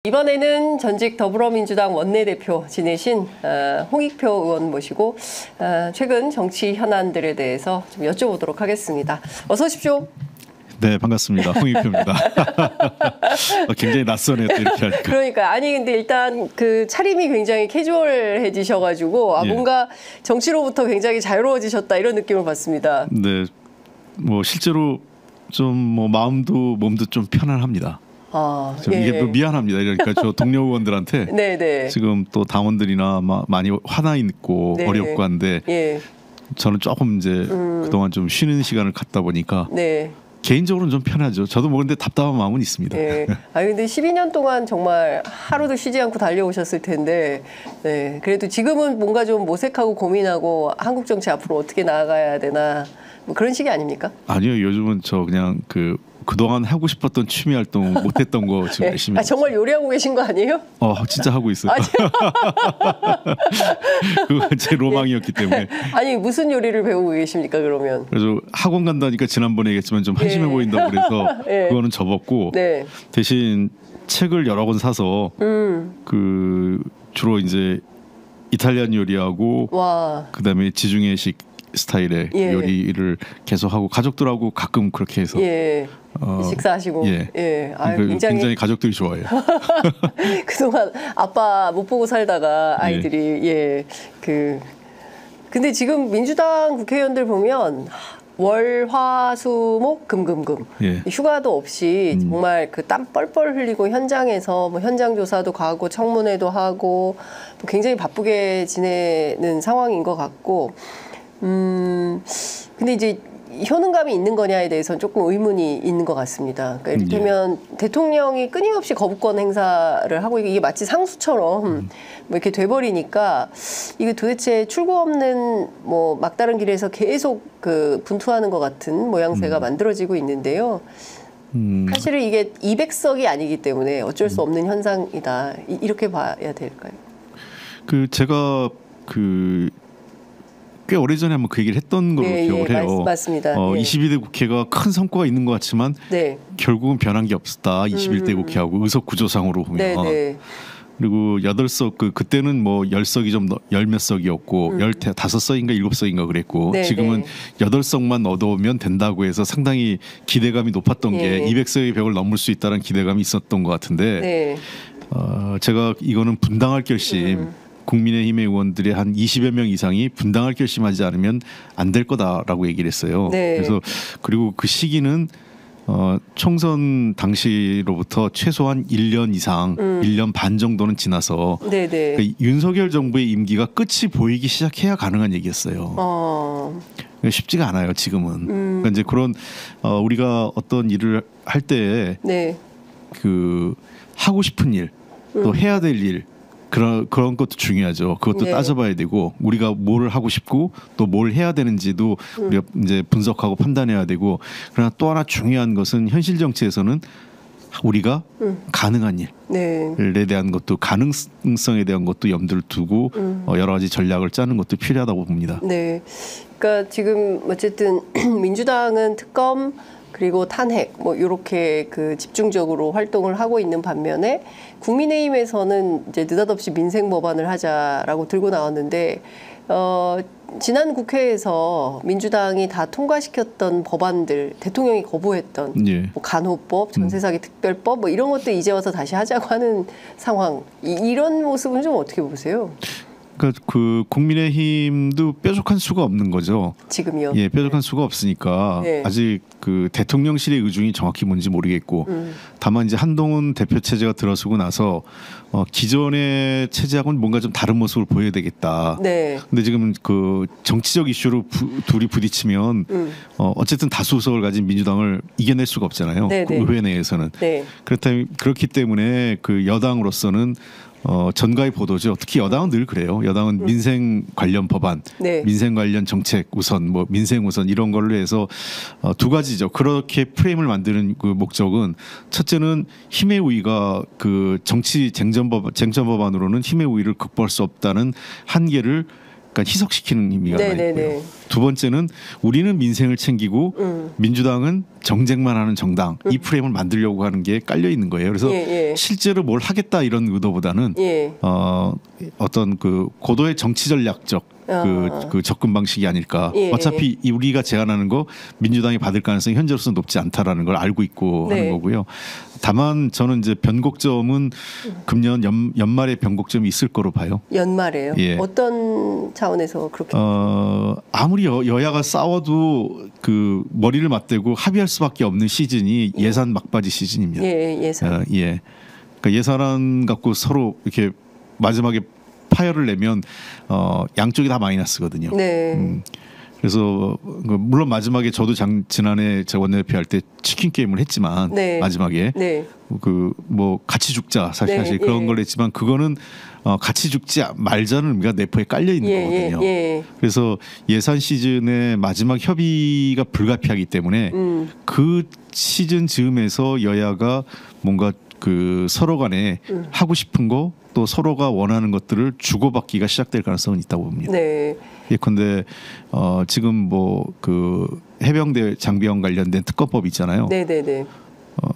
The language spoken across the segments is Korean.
이번에는 전직 더불어민주당 원내대표 지내신 홍익표 의원 모시고 최근 정치 현안들에 대해서 좀 여쭤보도록 하겠습니다. 어서 오십시오. 네, 반갑습니다. 홍익표입니다. 굉장히 낯서네요, 또 이렇게 하니까. 그러니까 아니 근데 일단 그 차림이 굉장히 캐주얼해지셔가지고 예. 뭔가 정치로부터 굉장히 자유로워지셨다 이런 느낌을 받습니다. 네, 뭐 실제로 좀 뭐 마음도 몸도 좀 편안합니다. 좀 예. 이게 미안합니다. 그러니까 저 동료 의원들한테 네네. 지금 또 당원들이나 많이 화나 있고 네. 어렵고 한데 예. 저는 조금 이제 그동안 좀 쉬는 시간을 갖다 보니까 네. 개인적으로는 좀 편하죠. 저도 뭐 근데 답답한 마음은 있습니다. 예. 근데 12년 동안 정말 하루도 쉬지 않고 달려오셨을 텐데, 네. 그래도 지금은 뭔가 좀 모색하고 고민하고 한국 정치 앞으로 어떻게 나아가야 되나 뭐 그런 식이 아닙니까? 아니요, 요즘은 저 그냥 그동안 하고 싶었던 취미 활동 못했던 거 지금 네. 열심히. 정말 요리하고 계신 거 아니에요? 진짜 하고 있어요. 그거 제 로망이었기 때문에. 아니 무슨 요리를 배우고 계십니까 그러면? 그래서 학원 간다니까 지난번에 얘기했지만 좀 한심해 보인다고 그래서 예. 그거는 접었고 네. 대신 책을 여러 권 사서 주로 이제 이탈리안 요리하고 와. 그다음에 지중해식 스타일의 예. 요리를 계속하고 가족들하고 가끔 그렇게 해서 예. 식사하시고. 예. 예. 굉장히 가족들이 좋아해요. 그동안 아빠 못 보고 살다가 아이들이 근데 지금 민주당 국회의원들 보면 월, 화, 수, 목, 금 예. 휴가도 없이 정말 그 땀 뻘뻘 흘리고 현장에서 뭐 현장 조사도 가고 청문회도 하고 뭐 굉장히 바쁘게 지내는 상황인 것 같고 근데 이제 효능감이 있는 거냐에 대해서는 조금 의문이 있는 것 같습니다. 그러니까 이를테면 대통령이 끊임없이 거부권 행사를 하고 이게 마치 상수처럼 뭐 이렇게 돼버리니까 이게 도대체 출구 없는 뭐 막다른 길에서 계속 그 분투하는 것 같은 모양새가 만들어지고 있는데요. 사실은 이게 200석이 아니기 때문에 어쩔 수 없는 현상이다. 이렇게 봐야 될까요? 제가 꽤 오래전에 한번 그 얘기를 했던 걸로 기억을 해요. 맞습니다. 22대 국회가 큰 성과가 있는 것 같지만 결국은 변한 게 없었다. 21대 국회하고 의석 구조상으로 보면. 그리고 8석 그때는 뭐 10석이 좀 10몇 석이었고 15석인가 7석인가 그랬고 지금은 8석만 얻어오면 된다고 해서 상당히 기대감이 높았던 게 200석의 벽을 넘을 수 있다는 기대감이 있었던 것 같은데 제가 이거는 분당할 결심 국민의힘의 의원들의 한 20여 명 이상이 분당할 결심하지 않으면 안 될 거다라고 얘기를 했어요. 그래서 그리고 그 시기는 총선 당시로부터 최소한 1년 이상, 1년 반 정도는 지나서 그 윤석열 정부의 임기가 끝이 보이기 시작해야 가능한 얘기였어요. 쉽지가 않아요, 지금은. 그러니까 이제 그런 우리가 어떤 일을 할 때 하고 싶은 일, 또 해야 될 일 그런 것도 중요하죠. 그것도 따져봐야 되고 우리가 뭘 하고 싶고 또 뭘 해야 되는지도 우리가 이제 분석하고 판단해야 되고 그러나 또 하나 중요한 것은 현실 정치에서는 우리가 가능한 일에 대한 것도 가능성에 대한 것도 염두를 두고 여러 가지 전략을 짜는 것도 필요하다고 봅니다. 네, 그러니까 지금 어쨌든 민주당은 특검 그리고 탄핵 뭐 이렇게 집중적으로 활동을 하고 있는 반면에 국민의힘에서는 이제 느닷없이 민생 법안을 하자라고 들고 나왔는데 지난 국회에서 민주당이 다 통과시켰던 법안들 대통령이 거부했던 뭐 간호법, 전세사기 특별법 뭐 이런 것들 이제 와서 다시 하자고 하는 상황 이런 모습은 좀 어떻게 보세요? 그러니까 국민의힘도 뾰족한 수가 없는 거죠. 지금요? 예, 뾰족한 수가 없으니까 아직 대통령실의 의중이 정확히 뭔지 모르겠고 다만 이제 한동훈 대표 체제가 들어서고 나서 기존의 체제하고는 뭔가 좀 다른 모습을 보여야 되겠다. 근데 지금 정치적 이슈로 둘이 부딪히면 어쨌든 다수 의석을 가진 민주당을 이겨낼 수가 없잖아요. 의회 내에서는. 그렇기 때문에 여당으로서는 전가의 보도죠. 특히 여당은 늘 그래요. 여당은 민생 관련 법안, 민생 관련 정책 우선, 뭐 민생 우선 이런 걸로 해서 두 가지죠. 그렇게 프레임을 만드는 목적은 첫째는 힘의 우위가 정치 쟁점 법안으로는 힘의 우위를 극복할 수 없다는 한계를 그러니까 희석시키는 의미가 하나 있고요. 두 번째는 우리는 민생을 챙기고 민주당은 정쟁만 하는 정당 이 프레임을 만들려고 하는 게 깔려 있는 거예요. 그래서 실제로 뭘 하겠다 이런 의도보다는 어떤 그 고도의 정치 전략적 그 접근 방식이 아닐까. 어차피 우리가 제안하는 거 민주당이 받을 가능성이 현재로서 높지 않다라는 걸 알고 있고 하는 거고요. 다만 저는 이제 변곡점은 금년 연말에 변곡점이 있을 거로 봐요. 연말에요? 어떤 차원에서 그렇게? 아무리 여야가 싸워도 그 머리를 맞대고 합의할 수밖에 없는 시즌이 예산 막바지 시즌입니다. 예산. 그러니까 예산안 갖고 서로 이렇게 마지막에 파열을 내면 양쪽이 다 마이너스거든요. 그래서 물론 마지막에 저도 지난해 제가 원내대표 할 때 치킨 게임을 했지만 마지막에 그 뭐 같이 죽자 사실 그런 걸 했지만 그거는 같이 죽지 말자는 의미가 내포에 깔려 있는 거거든요. 그래서 예산 시즌의 마지막 협의가 불가피하기 때문에 그 시즌 즈음에서 여야가 뭔가 그 서로 간에 하고 싶은 거 또 서로가 원하는 것들을 주고받기가 시작될 가능성은 있다고 봅니다. 예컨대 지금 뭐 그 해병대 장병 관련된 특검법 있잖아요.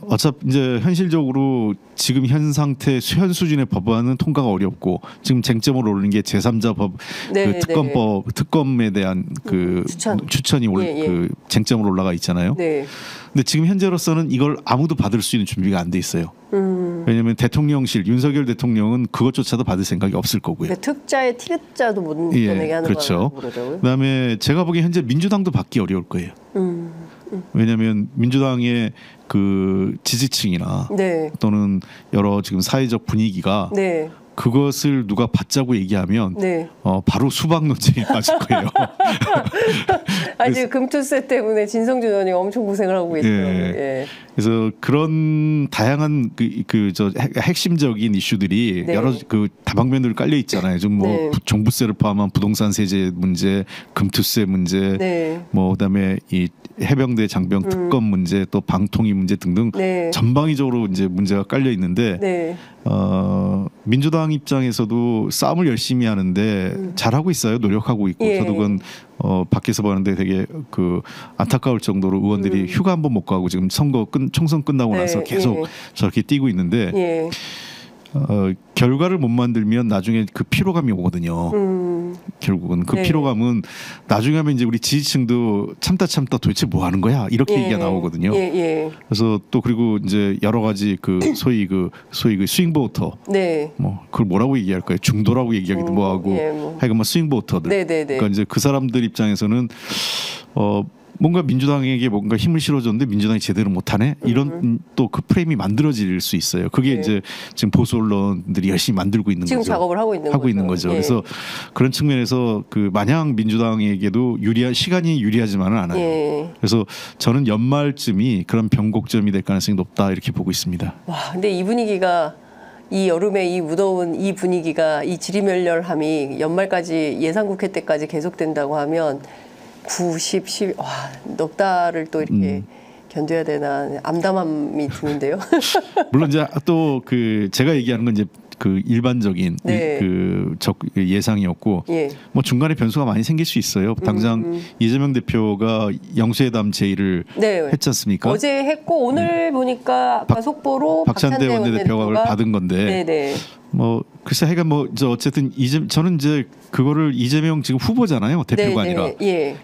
어차피 이제 현실적으로 지금 현 상태 현 수준의 법안은 통과가 어렵고 지금 쟁점으로 오르는 게 제3자 법 그 특검법 특검에 대한 그 추천이 그 쟁점으로 올라가 있잖아요. 근데 지금 현재로서는 이걸 아무도 받을 수 있는 준비가 안 돼 있어요. 왜냐하면 대통령실 윤석열 대통령은 그것조차도 받을 생각이 없을 거고요. 그러니까 특자에 티르자도 못 보내게 하는 그렇죠. 그다음에 제가 보기엔 현재 민주당도 받기 어려울 거예요. 왜냐하면 민주당의 그 지지층이나 또는 여러 지금 사회적 분위기가 그것을 누가 받자고 얘기하면 바로 수박 논쟁에 빠질 거예요. 아직 금투세 때문에 진성준 의원이 엄청 고생을 하고 있어요. 그래서 그런 다양한 저 핵심적인 이슈들이 여러 그 다방면으로 깔려 있잖아요. 좀 뭐 종부세를 포함한 부동산 세제 문제, 금투세 문제, 뭐 그다음에 이 해병대 장병 특검 문제, 또 방통위 문제 등등 전방위적으로 이제 문제가 깔려 있는데 민주당 입장에서도 싸움을 열심히 하는데 잘하고 있어요. 노력하고 있고 저도 그건 밖에서 보는데 되게 그 안타까울 정도로 의원들이 휴가 한 번 못 가고 지금 총선 끝나고 나서 계속 저렇게 뛰고 있는데 결과를 못 만들면 나중에 그 피로감이 오거든요. 결국은 그 피로감은 나중에 하면 이제 우리 지지층도 참다 도대체 뭐 하는 거야 이렇게 얘기가 나오거든요. 그래서 또 그리고 이제 여러 가지 그 소위 그 스윙보터 뭐 그걸 뭐라고 얘기할까요? 중도라고 얘기하기도 뭐하고 하여간 뭐 스윙보터들. 그러니까 이제 그 사람들 입장에서는 뭔가 민주당에게 뭔가 힘을 실어줬는데 민주당이 제대로 못하네 이런 또 그 프레임이 만들어질 수 있어요. 그게 이제 지금 보수 언론들이 열심히 만들고 있는 지금 거죠. 작업을 하고 있는 거죠. 그래서 그런 측면에서 그 마냥 민주당에게도 시간이 유리하지만은 않아요. 그래서 저는 연말쯤이 그런 변곡점이 될 가능성이 높다 이렇게 보고 있습니다. 와, 근데 이 분위기가 이 여름에 이 무더운 이 분위기가 이 지리멸렬함이 연말까지 예산국회 때까지 계속된다고 하면 90, 10, 와, 넉 달을 또 이렇게 견뎌야 되나 암담함이 드는데요. 물론 이제 또 그 제가 얘기하는 건 이제 그 일반적인 그 예상이었고 뭐 중간에 변수가 많이 생길 수 있어요. 당장 이재명 대표가 영수회담 제의를 했지 않습니까? 어제 했고 오늘 보니까 아까 속보로 박찬대 원내대표가 받은 건데 뭐 글쎄 하여간 뭐 어쨌든 저는 이제 그거를 이재명 지금 후보잖아요. 대표가 아니라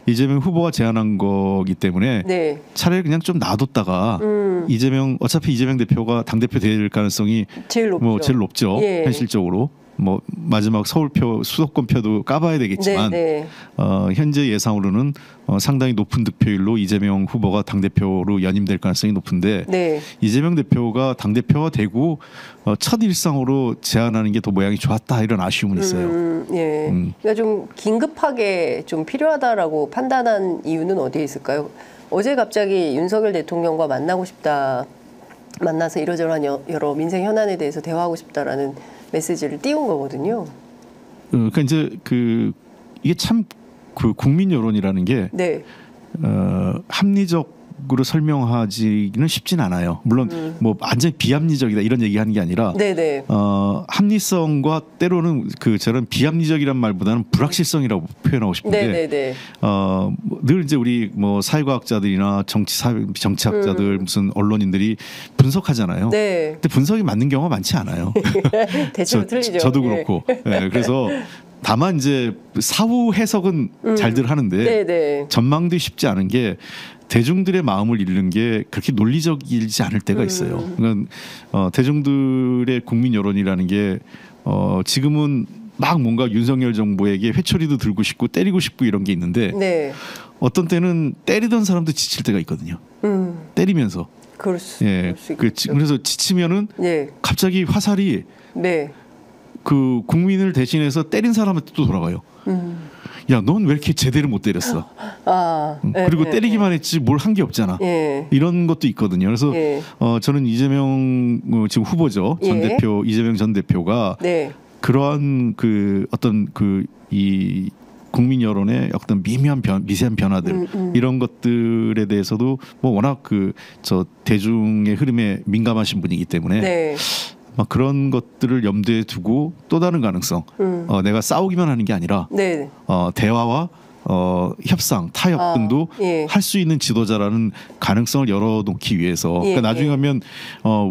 이재명 후보가 제안한 거기 때문에 차라리 그냥 좀 놔뒀다가 어차피 이재명 대표가 당대표 될 가능성이 제일 높죠. 현실적으로 뭐 마지막 서울표 수도권표도 까봐야 되겠지만 현재 예상으로는 상당히 높은 득표율로 이재명 후보가 당대표로 연임될 가능성이 높은데 이재명 대표가 당대표가 되고 첫 일상으로 제안하는 게 더 모양이 좋았다 이런 아쉬움은 있어요. 그러니까 좀 긴급하게 좀 필요하다라고 판단한 이유는 어디에 있을까요? 어제 갑자기 윤석열 대통령과 만나고 싶다, 만나서 이러저러한 여러 민생 현안에 대해서 대화하고 싶다라는 메시지를 띄운 거거든요. 그러니까 이제 이게 참 그 국민 여론이라는 게 합리적 설명하기는 쉽진 않아요. 물론 뭐 완전히 비합리적이다 이런 얘기하는 게 아니라 합리성과 때로는 저런 비합리적이란 말보다는 불확실성이라고 표현하고 싶은데 늘 이제 우리 뭐 사회과학자들이나 정치학자들 무슨 언론인들이 분석하잖아요. 근데 분석이 맞는 경우가 많지 않아요. 대체로 틀리죠. 저도 그렇고. 그래서 다만 이제 사후 해석은 잘들 하는데 전망도 쉽지 않은 게 대중들의 마음을 읽는 게 그렇게 논리적이지 않을 때가 있어요. 그러니까 대중들의 국민 여론이라는 게 지금은 막 뭔가 윤석열 정부에게 회초리도 들고 싶고 때리고 싶고 이런 게 있는데 어떤 때는 때리던 사람도 지칠 때가 있거든요. 때리면서. 그럴 수 있겠죠. 그래서 지치면은 갑자기 화살이 그 국민을 대신해서 때린 사람한테 또 돌아가요. 야, 넌 왜 이렇게 제대로 못 때렸어? 그리고 때리기만 했지 뭘 한 게 없잖아. 이런 것도 있거든요. 그래서 저는 이재명 지금 후보죠. 전 대표 이재명 전 대표가 그러한 어떤 이 국민 여론의 어떤 미세한 변화들 이런 것들에 대해서도 뭐 워낙 저 대중의 흐름에 민감하신 분이기 때문에 막 그런 것들을 염두에 두고 또 다른 가능성 내가 싸우기만 하는 게 아니라 대화와 협상, 타협 등도 할 수 있는 지도자라는 가능성을 열어놓기 위해서 그러니까 나중에 가면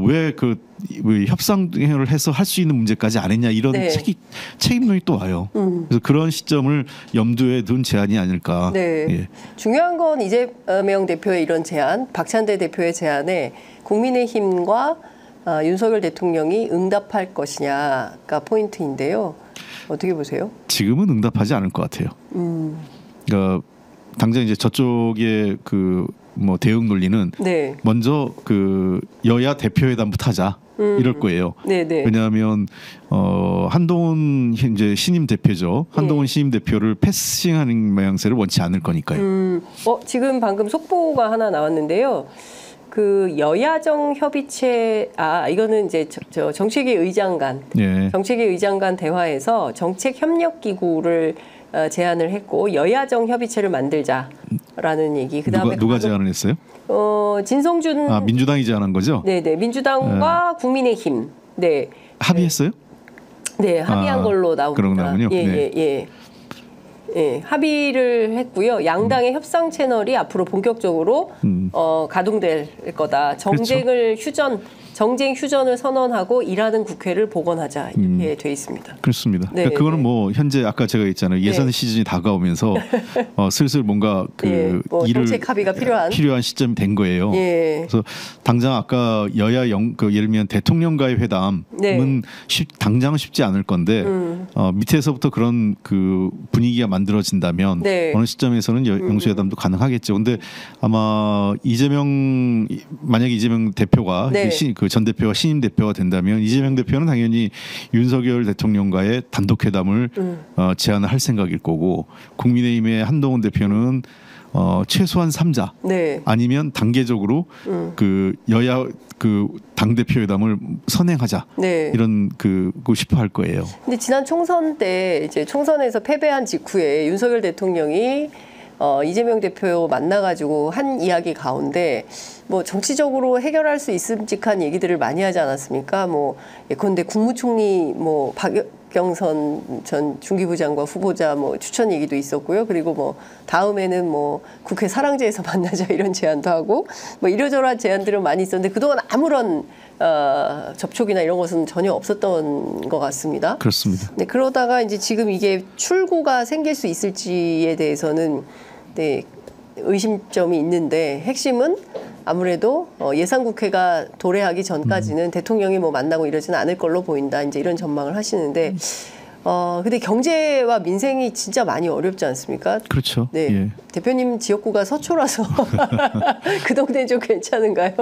왜 협상을 해서 할 수 있는 문제까지 안 했냐 이런 책임론이 또 와요. 그래서 그런 시점을 염두에 둔 제안이 아닐까. 중요한 건 이재명 대표의 이런 제안, 박찬대 대표의 제안에 국민의힘과 윤석열 대통령이 응답할 것이냐가 포인트인데요. 어떻게 보세요? 지금은 응답하지 않을 것 같아요. 그러니까 당장 이제 저쪽의 뭐 대응 논리는 먼저 여야 대표회담부터 하자 이럴 거예요. 왜냐하면 한동훈 이제 신임 대표죠. 한동훈 신임 대표를 패싱하는 모양새를 원치 않을 거니까요. 지금 방금 속보가 하나 나왔는데요. 여야정 협의체 이거는 이제 정책위 의장 간 정책위 의장 간 대화에서 정책 협력 기구를 제안을 했고 여야정 협의체를 만들자라는 얘기. 그다음에 누가 제안을 했어요? 진성준 민주당이 제안한 거죠? 네네 민주당과 국민의힘 합의했어요? 네 합의한 걸로 나옵니다. 그런군요. 합의를 했고요. 양당의 협상 채널이 앞으로 본격적으로 가동될 거다. 정쟁 휴전을 선언하고 일하는 국회를 복원하자 이렇게 돼 있습니다. 그렇습니다. 그러니까 그거는 뭐 현재 아까 제가 했잖아요. 예산 시즌이 다가오면서 슬슬 뭔가 정책 합의가 필요한 시점이 된 거예요. 그래서 당장 아까 예를 들면 대통령과의 회담은 당장은 쉽지 않을 건데 밑에서부터 그런 분위기가 만들어진다면 어느 시점에서는 영수회담도 가능하겠죠. 근데 아마 만약에 이재명 대표가 전 대표가 신임 대표가 된다면 이재명 대표는 당연히 윤석열 대통령과의 단독 회담을 제안을 할 생각일 거고 국민의힘의 한동훈 대표는 최소한 3자 아니면 단계적으로 여야 당 대표 회담을 선행하자 이런 거 싶어 할 거예요. 근데 지난 총선 때 이제 총선에서 패배한 직후에 윤석열 대통령이 이재명 대표 만나가지고 한 이야기 가운데 뭐 정치적으로 해결할 수 있음직한 얘기들을 많이 하지 않았습니까? 뭐 예컨대 국무총리 뭐 박영선 전 중기부장과 후보자 뭐 추천 얘기도 있었고요. 그리고 뭐 다음에는 뭐 국회 사랑제에서 만나자 이런 제안도 하고 뭐 이러저러한 제안들은 많이 있었는데 그동안 아무런 접촉이나 이런 것은 전혀 없었던 것 같습니다. 그렇습니다. 네, 그러다가 이제 지금 이게 출구가 생길 수 있을지에 대해서는 의심점이 있는데 핵심은 아무래도 예산국회가 도래하기 전까지는 대통령이 뭐 만나고 이러지는 않을 걸로 보인다. 이제 이런 전망을 하시는데 근데 경제와 민생이 진짜 많이 어렵지 않습니까? 그렇죠. 네. 대표님 지역구가 서초라서 그 동네는 좀 괜찮은가요?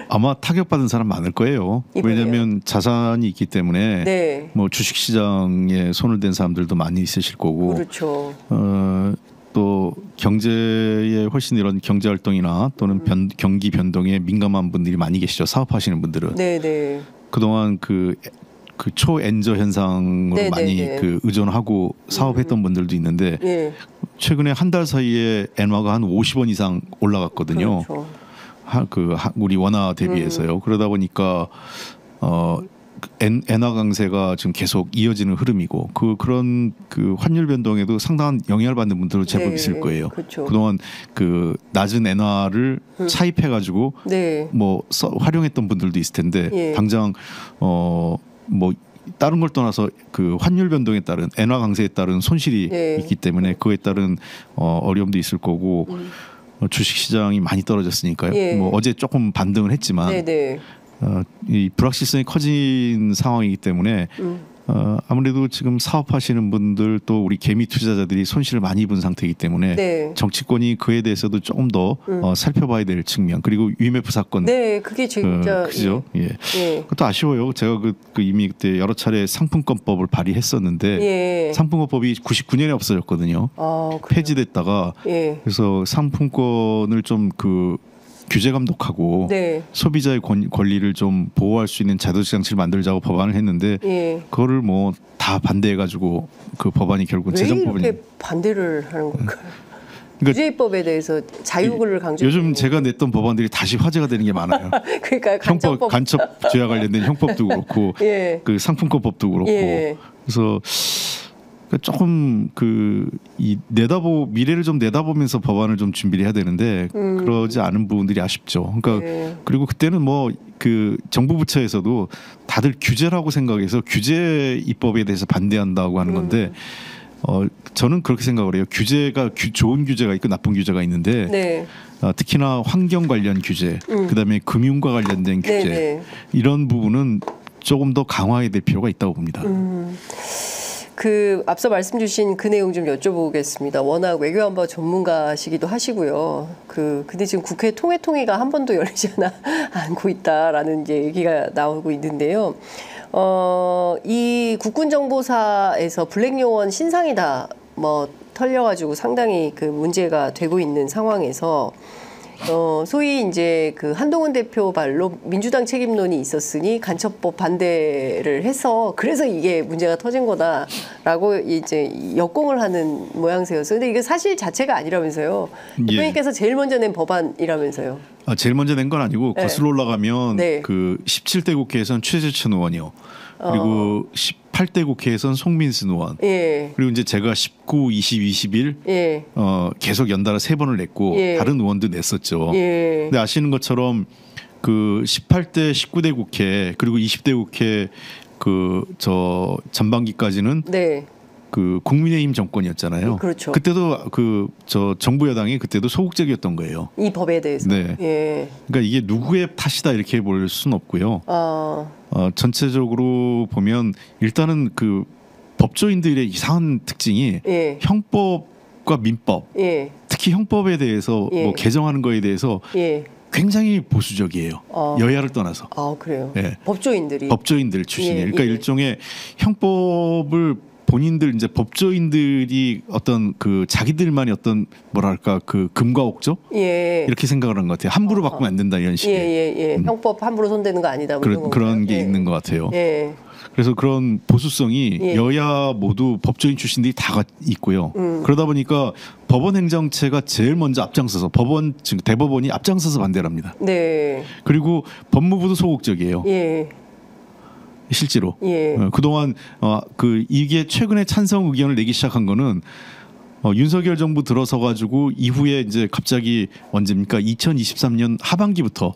아마 타격받은 사람 많을 거예요. 왜냐하면 자산이 있기 때문에 뭐 주식시장에 손을 댄 사람들도 많이 있으실 거고. 그렇죠. 또 경제에 훨씬 이런 경제 활동이나 또는 경기 변동에 민감한 분들이 많이 계시죠. 사업하시는 분들은. 그동안 초엔저 현상으로 많이 의존하고 사업했던 분들도 있는데 최근에 한 달 사이에 엔화가 한 50원 이상 올라갔거든요. 그렇죠. 우리 원화 대비해서요. 그러다 보니까 엔화 강세가 지금 계속 이어지는 흐름이고 그런 환율 변동에도 상당한 영향을 받는 분들도 제법 있을 거예요. 그렇죠. 그동안 낮은 엔화를 차입해 가지고 뭐 활용했던 분들도 있을 텐데 당장 뭐 다른 걸 떠나서 환율 변동에 따른 엔화 강세에 따른 손실이 있기 때문에 그에 따른 어려움도 있을 거고 주식 시장이 많이 떨어졌으니까요. 뭐 어제 조금 반등을 했지만 이 불확실성이 커진 상황이기 때문에 아무래도 지금 사업하시는 분들 또 우리 개미 투자자들이 손실을 많이 입은 상태이기 때문에 정치권이 그에 대해서도 조금 더 살펴봐야 될 측면 그리고 UMF 사건 그게 진짜 그죠? 그것도 아쉬워요. 제가 이미 그때 여러 차례 상품권법을 발의했었는데 상품권법이 99년에 없어졌거든요. 폐지됐다가 그래서 상품권을 좀 규제 감독하고 소비자의 권리를 좀 보호할 수 있는 제도 장치를 만들자고 법안을 했는데 그거를 뭐 다 반대해가지고 그 법안이 결국 재정법이 왜 이렇게 반대를 하는 걸까요? 규제입법에 대해서 자유를 강조. 요즘 제가 냈던 법안들이 다시 화제가 되는 게 많아요. 그러니까 간첩죄와 관련된 형법도 그렇고 그 상품권법도 그렇고 그래서 조금 미래를 좀 내다보면서 법안을 좀 준비를 해야 되는데 그러지 않은 부분들이 아쉽죠. 그러니까 그리고 그때는 뭐 정부 부처에서도 다들 규제라고 생각해서 규제 입법에 대해서 반대한다고 하는 건데 저는 그렇게 생각을 해요. 규제가 좋은 규제가 있고 나쁜 규제가 있는데 특히나 환경 관련 규제, 그다음에 금융과 관련된 규제 이런 부분은 조금 더 강화해야 될 필요가 있다고 봅니다. 앞서 말씀 주신 그 내용 좀 여쭤보겠습니다. 워낙 외교안보 전문가시기도 하시고요. 근데 지금 국회 통회가 한 번도 열리지 않고 있다라는 이제 얘기가 나오고 있는데요. 이 국군정보사에서 블랙요원 신상이다 뭐 털려가지고 상당히 문제가 되고 있는 상황에서 소위 이제 한동훈 대표 발로 민주당 책임론이 있었으니 간첩법 반대를 해서 그래서 이게 문제가 터진 거다라고 이제 역공을 하는 모양새였어요. 근데 이게 사실 자체가 아니라면서요. 대표님께서 제일 먼저 낸 법안이라면서요. 제일 먼저 낸 건 아니고 거슬러 올라가면 17대 국회에서는 최재천 의원이요. 그리고 18대 국회에서는 송민순 의원. 그리고 이제 제가 19, 20, 21 계속 연달아 3번을 냈고 다른 의원도 냈었죠. 근데 아시는 것처럼 18대 19대 국회 그리고 20대 국회 전반기까지는 국민의힘 정권이었잖아요. 그렇죠. 그때도 정부 여당이 그때도 소극적이었던 거예요. 이 법에 대해서. 그러니까 이게 누구의 탓이다 이렇게 볼 수는 없고요. 전체적으로 보면 일단은 법조인들의 이상한 특징이 형법과 민법, 특히 형법에 대해서 뭐 개정하는 거에 대해서 굉장히 보수적이에요. 여야를 떠나서. 그래요. 법조인들 출신이에요. 그러니까 일종의 형법을 본인들 이제 법조인들이 어떤 자기들만의 어떤 뭐랄까 금과 옥조 이렇게 생각을 한 것 같아요. 함부로 바꾸면 안 된다 이런 식의. 형법 함부로 손대는 거 아니다. 그런 게 있는 것 같아요. 그래서 그런 보수성이 여야 모두 법조인 출신들이 다 있고요. 그러다 보니까 법원 행정체가 제일 먼저 앞장서서 지금 대법원이 앞장서서 반대를 합니다. 그리고 법무부도 소극적이에요. 실제로 그동안 이게 최근에 찬성 의견을 내기 시작한 거는 윤석열 정부 들어서 가지고 이후에 이제 갑자기 언제입니까? 2023년 하반기부터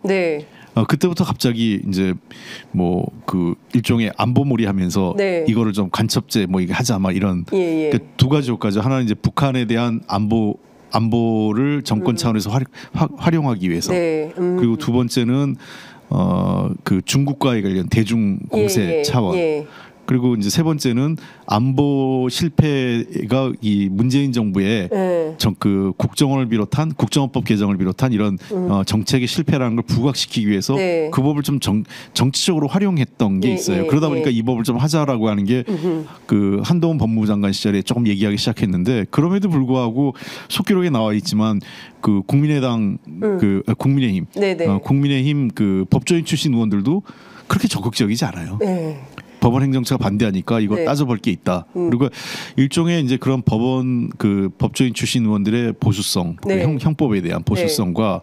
그때부터 갑자기 이제 뭐 일종의 안보몰이하면서 이거를 좀 간첩죄 뭐 이게 하자 막 이런 두 가지 효과죠. 하나는 이제 북한에 대한 안보를 정권 차원에서 활용하기 위해서 그리고 두 번째는 중국과의 관련 대중 공세 차원 그리고 이제 세 번째는 안보 실패가 이 문재인 정부의 국정원을 비롯한 국정원법 개정을 비롯한 이런 정책의 실패라는 걸 부각시키기 위해서 그 법을 좀 정치적으로 활용했던 게 있어요. 그러다 보니까 이 법을 좀 하자라고 하는 게 한동훈 법무부 장관 시절에 조금 얘기하기 시작했는데 그럼에도 불구하고 속기록에 나와 있지만 국민의당 국민의힘 법조인 출신 의원들도 그렇게 적극적이지 않아요. 법원 행정처가 반대하니까 이거 네. 따져볼 게 있다. 그리고 일종의 이제 그런 법원 그 법조인 출신 의원들의 보수성, 네. 형법에 대한 보수성과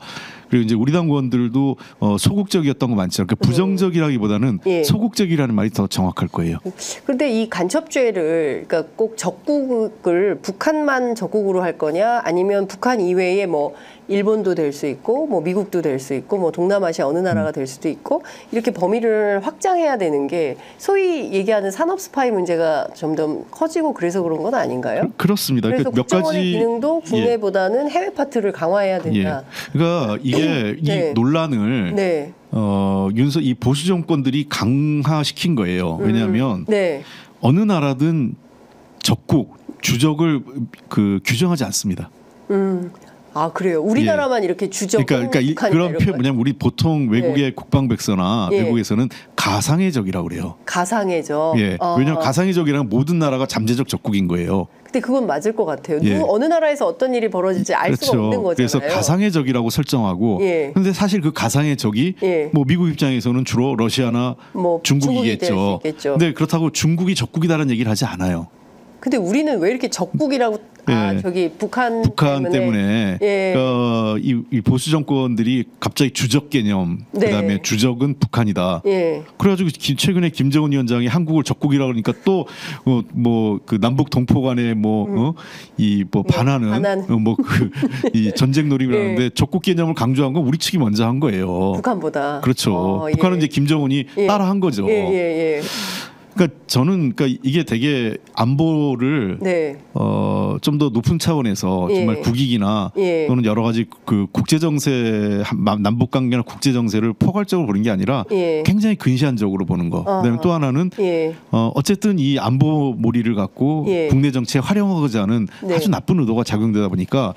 그리고 이제 우리 당 의원들도 소극적이었던 거 많죠. 그러니까 부정적이라기보다는 예. 소극적이라는 말이 더 정확할 거예요. 그런데 이 간첩죄를 그러니까 꼭 적국을 북한만 적국으로 할 거냐 아니면 북한 이외에 뭐 일본도 될 수 있고 뭐 미국도 될 수 있고 뭐 동남아시아 어느 나라가 될 수도 있고 이렇게 범위를 확장해야 되는 게 소위 얘기하는 산업 스파이 문제가 점점 커지고 그래서 그런 건 아닌가요? 그렇습니다. 그래서 몇 국정원의 가지 기능도 국내보다는 해외 파트를 강화해야 된다. 그러니까 이게 네. 이 논란을 네. 이 보수 정권들이 강화시킨 거예요. 왜냐하면 네. 어느 나라든 적국 주적을 규정하지 않습니다. 아 그래요. 우리나라만 이렇게 주적. 그러니까 그런 표현 뭐냐면 우리 보통 외국의 국방백서나 예. 외국에서는 가상의 적이라고 그래요. 가상의 적. 예. 왜냐하면 가상의 적이라는 모든 나라가 잠재적 적국인 거예요. 근데 그건 맞을 것 같아요. 예. 어느 나라에서 어떤 일이 벌어질지 알 수가 없는 거잖아요. 그래서 가상의 적이라고 설정하고 예. 근데 사실 그 가상의 적이 예. 뭐 미국 입장에서는 주로 러시아나 뭐 중국이 될 수 있겠죠. 근데 그렇다고 중국이 적국이다라는 얘기를 하지 않아요. 근데 우리는 왜 이렇게 적국이라고 저기 북한 때문에 예. 이 보수 정권들이 갑자기 주적 개념 네. 그다음에 주적은 북한이다. 예. 그래가지고 최근에 김정은 위원장이 한국을 적국이라고 그러니까 또 뭐 그 남북 동포 간에 이 반하는 이 전쟁 놀이라는데 예. 적국 개념을 강조한 건 우리 측이 먼저 한 거예요. 북한보다. 그렇죠. 북한은 이제 김정은이 따라한 거죠. 예. 그러니까 저는 이게 되게 안보를 네. 좀 더 높은 차원에서 정말 국익이나 또는 여러 가지 그 국제 정세 남북 관계나 국제 정세를 포괄적으로 보는 게 아니라 굉장히 근시안적으로 보는 거. 그다음에 또 하나는 어쨌든 이 안보 몰이를 갖고 국내 정치에 활용하고자 하는 아주 나쁜 의도가 작용되다 보니까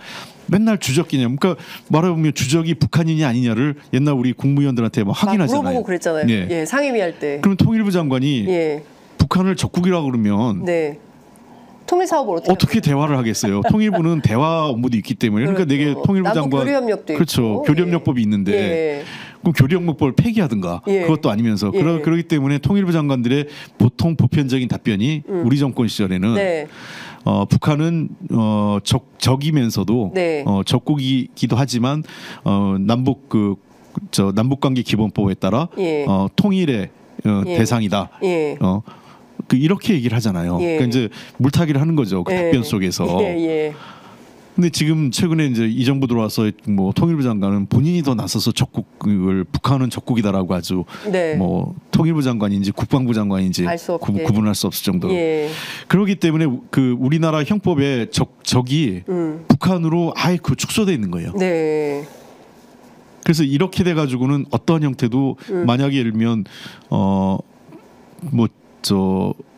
맨날 주적 개념. 그러니까 말해보면 주적이 북한이냐 아니냐를 옛날 우리 국무위원들한테 막 확인하잖아요. 물어보고 그랬잖아요. 예, 상임위 할 때. 그럼 통일부 장관이 북한을 적국이라고 그러면 통일사업을 어떻게 대화를 하겠어요? 통일부는 대화 업무도 있기 때문에 그러니까 내게 통일부 장관 교류협력도 그렇죠. 있고. 교류협력법이 있는데 그럼 교류협력법을 폐기하든가 그것도 아니면서 그러기 때문에 통일부 장관들의 보통 보편적인 답변이 우리 정권 시절에는 북한은 적이면서도 적국이기도 하지만 남북관계 기본법에 따라 통일의 대상이다. 이렇게 얘기를 하잖아요. 그러니까 이제 물타기를 하는 거죠. 그 답변 속에서. 근데 지금 최근에 이제 이 정부 들어와서 뭐 통일부 장관은 본인이 더 나서서 적국을 북한은 적국이다라고 아주 뭐 통일부 장관인지 국방부 장관인지 구분할 수 없을 정도로. 그렇기 때문에 그 우리나라 형법에 적이 북한으로 아예 축소돼 있는 거예요. 그래서 이렇게 돼 가지고는 어떠한 형태도 만약에 예를 들면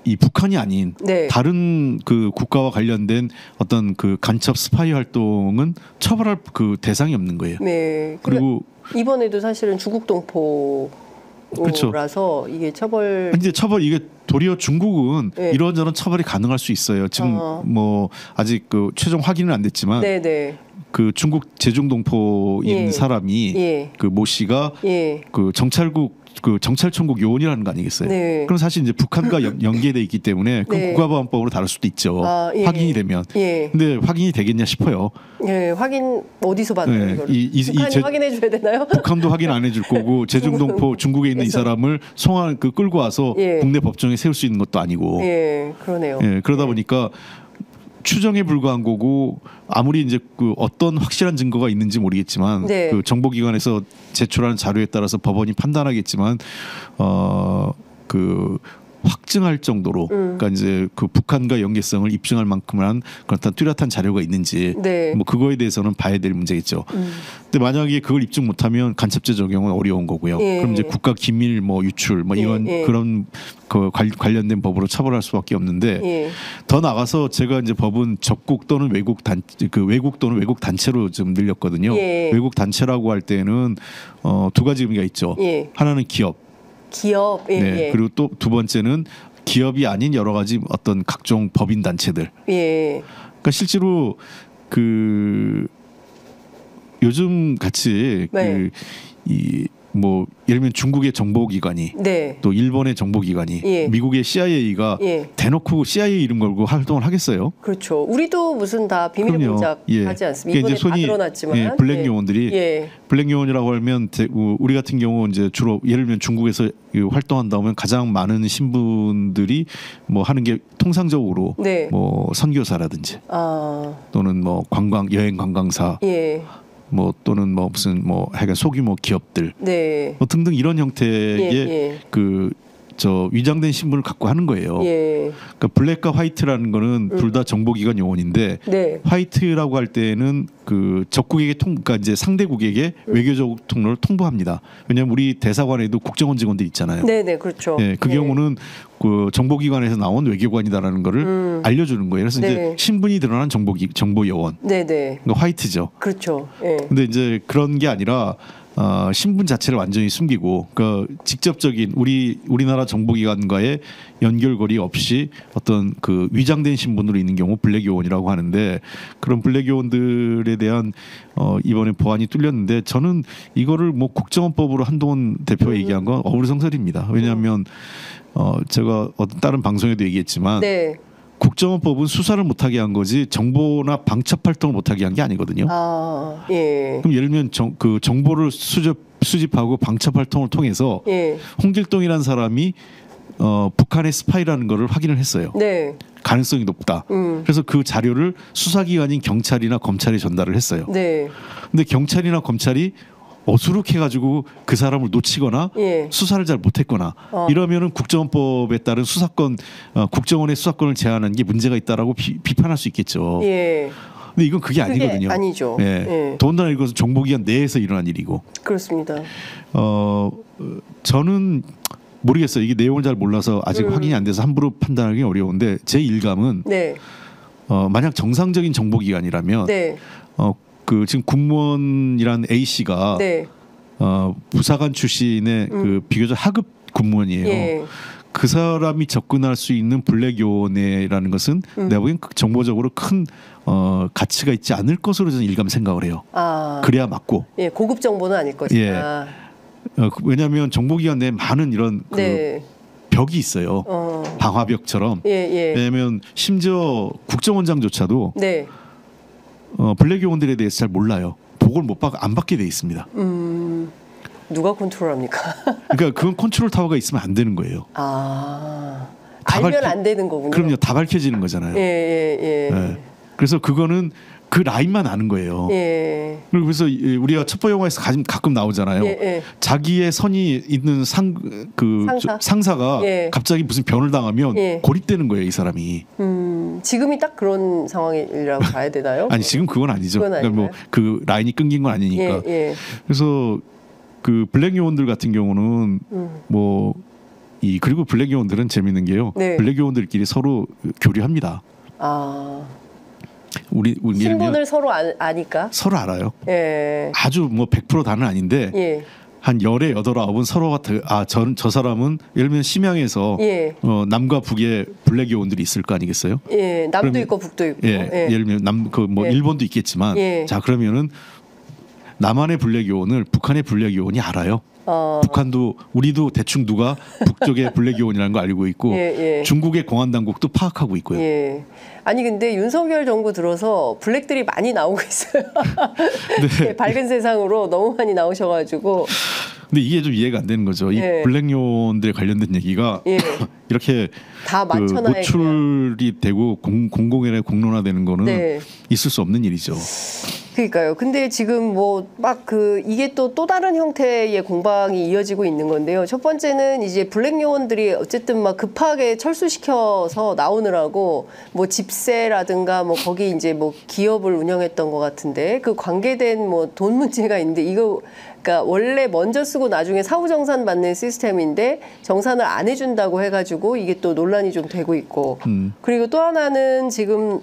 이 북한이 아닌 다른 그 국가와 관련된 어떤 그 간첩 스파이 활동은 처벌할 그 대상이 없는 거예요. 그리고 이번에도 사실은 주국 동포 라서 이게 이게 도리어 중국은 이런저런 처벌이 가능할 수 있어요. 지금 뭐 아직 그 최종 확인은 안 됐지만 그 중국 제중동포인 사람이 그 모 씨가 그 경찰청국 요원이라는 거 아니겠어요? 그럼 사실 이제 북한과 연계돼 있기 때문에 그럼 국가보안법으로 다룰 수도 있죠. 확인이 되면. 근데 확인이 되겠냐 싶어요. 확인 어디서 받나요? 북한이 확인해 줘야 되나요? 북한도 확인 안 해줄 거고 제중동포 중국에 있는 이 사람을 끌고 와서 국내 법정에 세울 수 있는 것도 아니고. 그러네요. 그러다 보니까 추정에 불과한 거고 아무리 이제 그 어떤 확실한 증거가 있는지 모르겠지만 그 정보기관에서 제출하는 자료에 따라서 법원이 판단하겠지만 그 확증할 정도로 그러니까 이제 그 북한과 연계성을 입증할 만큼한 그런 뚜렷한 자료가 있는지 뭐 그거에 대해서는 봐야 될 문제겠죠. 근데 만약에 그걸 입증 못하면 간첩죄 적용은 어려운 거고요. 그럼 이제 국가 기밀 뭐 유출 뭐 이런 그런 그 관련된 법으로 처벌할 수밖에 없는데 더 나가서 제가 이제 법은 적국 또는 외국 또는 외국 단체로 좀 늘렸거든요. 외국 단체라고 할 때는 두 가지 의미가 있죠. 하나는 기업. 그리고 또 두 번째는 기업이 아닌 여러 가지 어떤 각종 법인 단체들. 그러니까 실제로 그 요즘 같이 이 뭐 예를 들면 중국의 정보기관이 네. 또 일본의 정보기관이 예. 미국의 CIA가 예. 대놓고 CIA 이름 걸고 활동을 하겠어요? 그렇죠. 우리도 무슨 다 비밀 공작 예. 하지 않습니까? 이번에 다 드러났지만. 예, 블랙 요원들이 예. 블랙 요원이라고 하면 우리 같은 경우 이제 주로 예를 들면 중국에서 활동한다 하면 가장 많은 신분들이 뭐 하는 게 통상적으로 네. 뭐 선교사라든지 또는 뭐 여행 관광사 예. 뭐 또는 뭐 무슨 뭐 하여간 소규모 기업들 네. 뭐 등등 이런 형태의 예. 저 위장된 신분을 갖고 하는 거예요. 예. 그러니까 블랙과 화이트라는 거는 둘 다 정보기관 요원인데 네. 화이트라고 할 때는 그 적국에게 그러니까 이제 상대국에게 외교적 통로를 통보합니다. 왜냐하면 우리 대사관에도 국정원 직원들 있잖아요. 네네 그렇죠. 네, 그 경우는 그 정보기관에서 나온 외교관이다라는 거를 알려주는 거예요. 그래서 네. 이제 신분이 드러난 정보 요원. 네네. 그러니까 화이트죠. 그렇죠. 예. 근데 이제 그런 게 아니라 신분 자체를 완전히 숨기고 그러니까 직접적인 우리나라 정보기관과의 연결고리 없이 어떤 그 위장된 신분으로 있는 경우 블랙 요원이라고 하는데 그런 블랙 요원들에 대한 이번에 보안이 뚫렸는데 저는 이거를 뭐 국정원법으로 한동훈 대표가 얘기한 건 어불성설입니다. 왜냐하면 제가 어떤 다른 방송에도 얘기했지만 네. 국정원법은 수사를 못하게 한 거지 정보나 방첩 활동을 못하게 한 게 아니거든요. 예. 그럼 예를 들면 그 정보를 수집하고 방첩 활동을 통해서 예. 홍길동이라는 사람이 북한의 스파이라는 거를 확인을 했어요. 네. 가능성이 높다. 그래서 그 자료를 수사기관인 경찰이나 검찰에 전달을 했어요. 네. 근데 경찰이나 검찰이 어수룩해가지고 그 사람을 놓치거나 예. 수사를 잘 못했거나 이러면은 국정원법에 따른 수사권 국정원의 수사권을 제한한 게 문제가 있다라고 비판할 수 있겠죠. 예. 근데 이건 그게 아니거든요. 아니죠. 예. 예. 더군다나 이것은 정보기관 내에서 일어난 일이고. 그렇습니다. 저는 모르겠어요. 이게 내용을 잘 몰라서 아직 확인이 안 돼서 함부로 판단하기 어려운데 제 일감은 네. 만약 정상적인 정보기관이라면 네. 그 지금 군무원이란 A 씨가 네. 부사관 출신의 그 비교적 하급 군무원이에요. 예. 그 사람이 접근할 수 있는 블랙 요원이라는 것은 내가 보기엔 정보적으로 큰 가치가 있지 않을 것으로 저는 일감 생각을 해요. 그래야 맞고. 예, 고급 정보는 아닐 것이다. 예. 왜냐하면 정보기관 내에 많은 이런 그 네. 벽이 있어요. 방화벽처럼. 예. 왜냐하면 심지어 국정원장조차도 네. 블랙 요원들에 대해서 잘 몰라요. 보고를 안 받게 돼 있습니다. 누가 컨트롤합니까? 그러니까 그건 컨트롤 타워가 있으면 안 되는 거예요. 알면 안 되는 거군요. 그럼요, 다 밝혀지는 거잖아요. 예. 그래서 그거는 그 라인만 아는 거예요. 예. 그리고 그래서 우리가 첩보 영화에서 가끔 나오잖아요. 예. 자기의 선이 있는 상사가 예. 갑자기 무슨 변을 당하면 고립되는 거예요, 이 사람이. 지금이 딱 그런 상황이라고 봐야 되나요? 아니 지금 그건 아니죠. 그러니까 뭐 그 라인이 끊긴 건 아니니까. 예. 그래서 그 블랙 요원들 같은 경우는 그리고 블랙 요원들은 재밌는 게요. 네. 블랙 요원들끼리 서로 교류합니다. 우리 신분을 서로 아니까 서로 알아요. 예. 아주 뭐 100% 다는 아닌데 예. 한 10에 8, 9은 서로가 저 사람은 예를 들면 심양에서 예. 남과 북에 블랙 요원들이 있을 거 아니겠어요? 예. 남도 있고 북도 있고. 예. 예를 들면 일본도 있겠지만 자 그러면은 남한의 블랙 요원을 북한의 블랙 요원이 알아요. 북한도 우리도 대충 누가 북쪽의 블랙 요원이라는 거 알고 있고 중국의 공안 당국도 파악하고 있고요. 예. 아니 근데 윤석열 정부 들어서 블랙들이 많이 나오고 있어요. 네. 밝은 세상으로 너무 많이 나오셔가지고. 근데 이게 좀 이해가 안 되는 거죠. 이 블랙 요원들에 관련된 얘기가 이렇게 다 노출이 되고 공공연하게 공론화되는 거는 있을 수 없는 일이죠. 그러니까요. 근데 지금 뭐 막 이게 또 다른 형태의 공방이 이어지고 있는 건데요. 첫 번째는 이제 블랙 요원들이 어쨌든 막 급하게 철수시켜서 나오느라고 뭐 집세라든가 뭐 거기 이제 뭐 기업을 운영했던 것 같은데 그 관계된 뭐 돈 문제가 있는데 이거 그러니까 원래 먼저 쓰고 나중에 사후 정산 받는 시스템인데 정산을 안 해준다고 해가지고 이게 또 논란이 좀 되고 있고 그리고 또 하나는 지금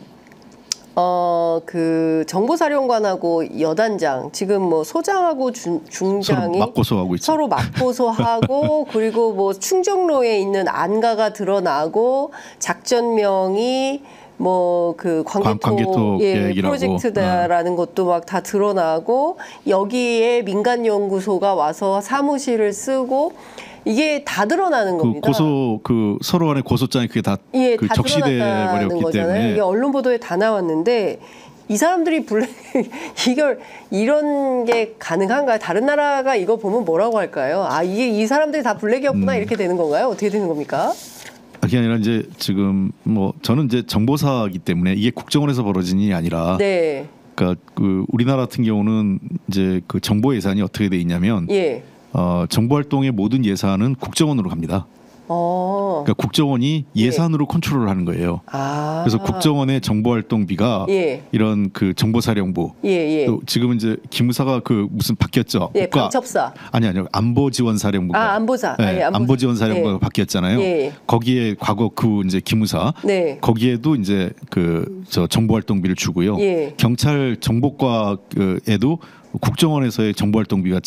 그 정보사령관하고 여단장 지금 뭐 소장하고 중장이 서로 맞고소하고 그리고 뭐 충정로에 있는 안가가 드러나고 작전명이 뭐 그 광개토 프로젝트다라는 것도 막 다 드러나고 여기에 민간 연구소가 와서 사무실을 쓰고 이게 다 드러나는 겁니다. 서로 간의 고소장이 그게 다 다 적시돼 버렸기 때문에 이게 언론 보도에 다 나왔는데 이 사람들이 이런 게 가능한가요? 다른 나라가 이거 보면 뭐라고 할까요? 아, 이게 이 사람들이 다 블랙이었구나 이렇게 되는 건가요? 어떻게 되는 겁니까? 그게 아니라 이제 지금 뭐 저는 이제 정보사이기 때문에 이게 국정원에서 벌어진 일이 아니라 네. 그러니까 그 우리나라 같은 경우는 이제 그 정보 예산이 어떻게 돼 있냐면 정보 활동의 모든 예산은 국정원으로 갑니다. 그러니까 국정원이 예산으로 컨트롤을 하는 거예요. 그래서 국정원의 정보활동비가 이런 그 정보사령부 또 지금은 이제 기무사가 그 무슨 바뀌었죠. 방첩사 아니요 안보지원사령부가 안보지원사령부가 바뀌었잖아요. 거기에 과거 그 이제 기무사 거기에도 이제 그 저 정보활동비를 주고요. 경찰 정보과에도 국정원에서의 정보활동비가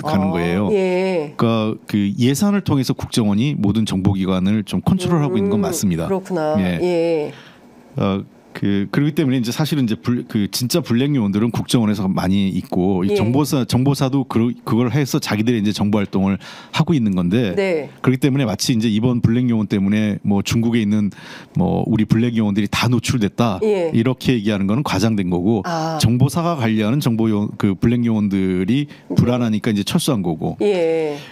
가는 거예요. 그러니까 그 예산을 통해서 국정원이 모든 정보기관을 좀 컨트롤하고 있는 건 맞습니다. 그렇구나. 그렇기 때문에 이제 사실은 이제 그 진짜 블랙 요원들은 국정원에서 많이 있고 이 정보사도 그걸 해서 자기들이 이제 정보 활동을 하고 있는 건데 그렇기 때문에 마치 이제 이번 블랙 요원 때문에 뭐 중국에 있는 뭐 우리 블랙 요원들이 다 노출됐다 이렇게 얘기하는 거는 과장된 거고 정보사가 관리하는 그 블랙 요원들이 불안하니까 이제 철수한 거고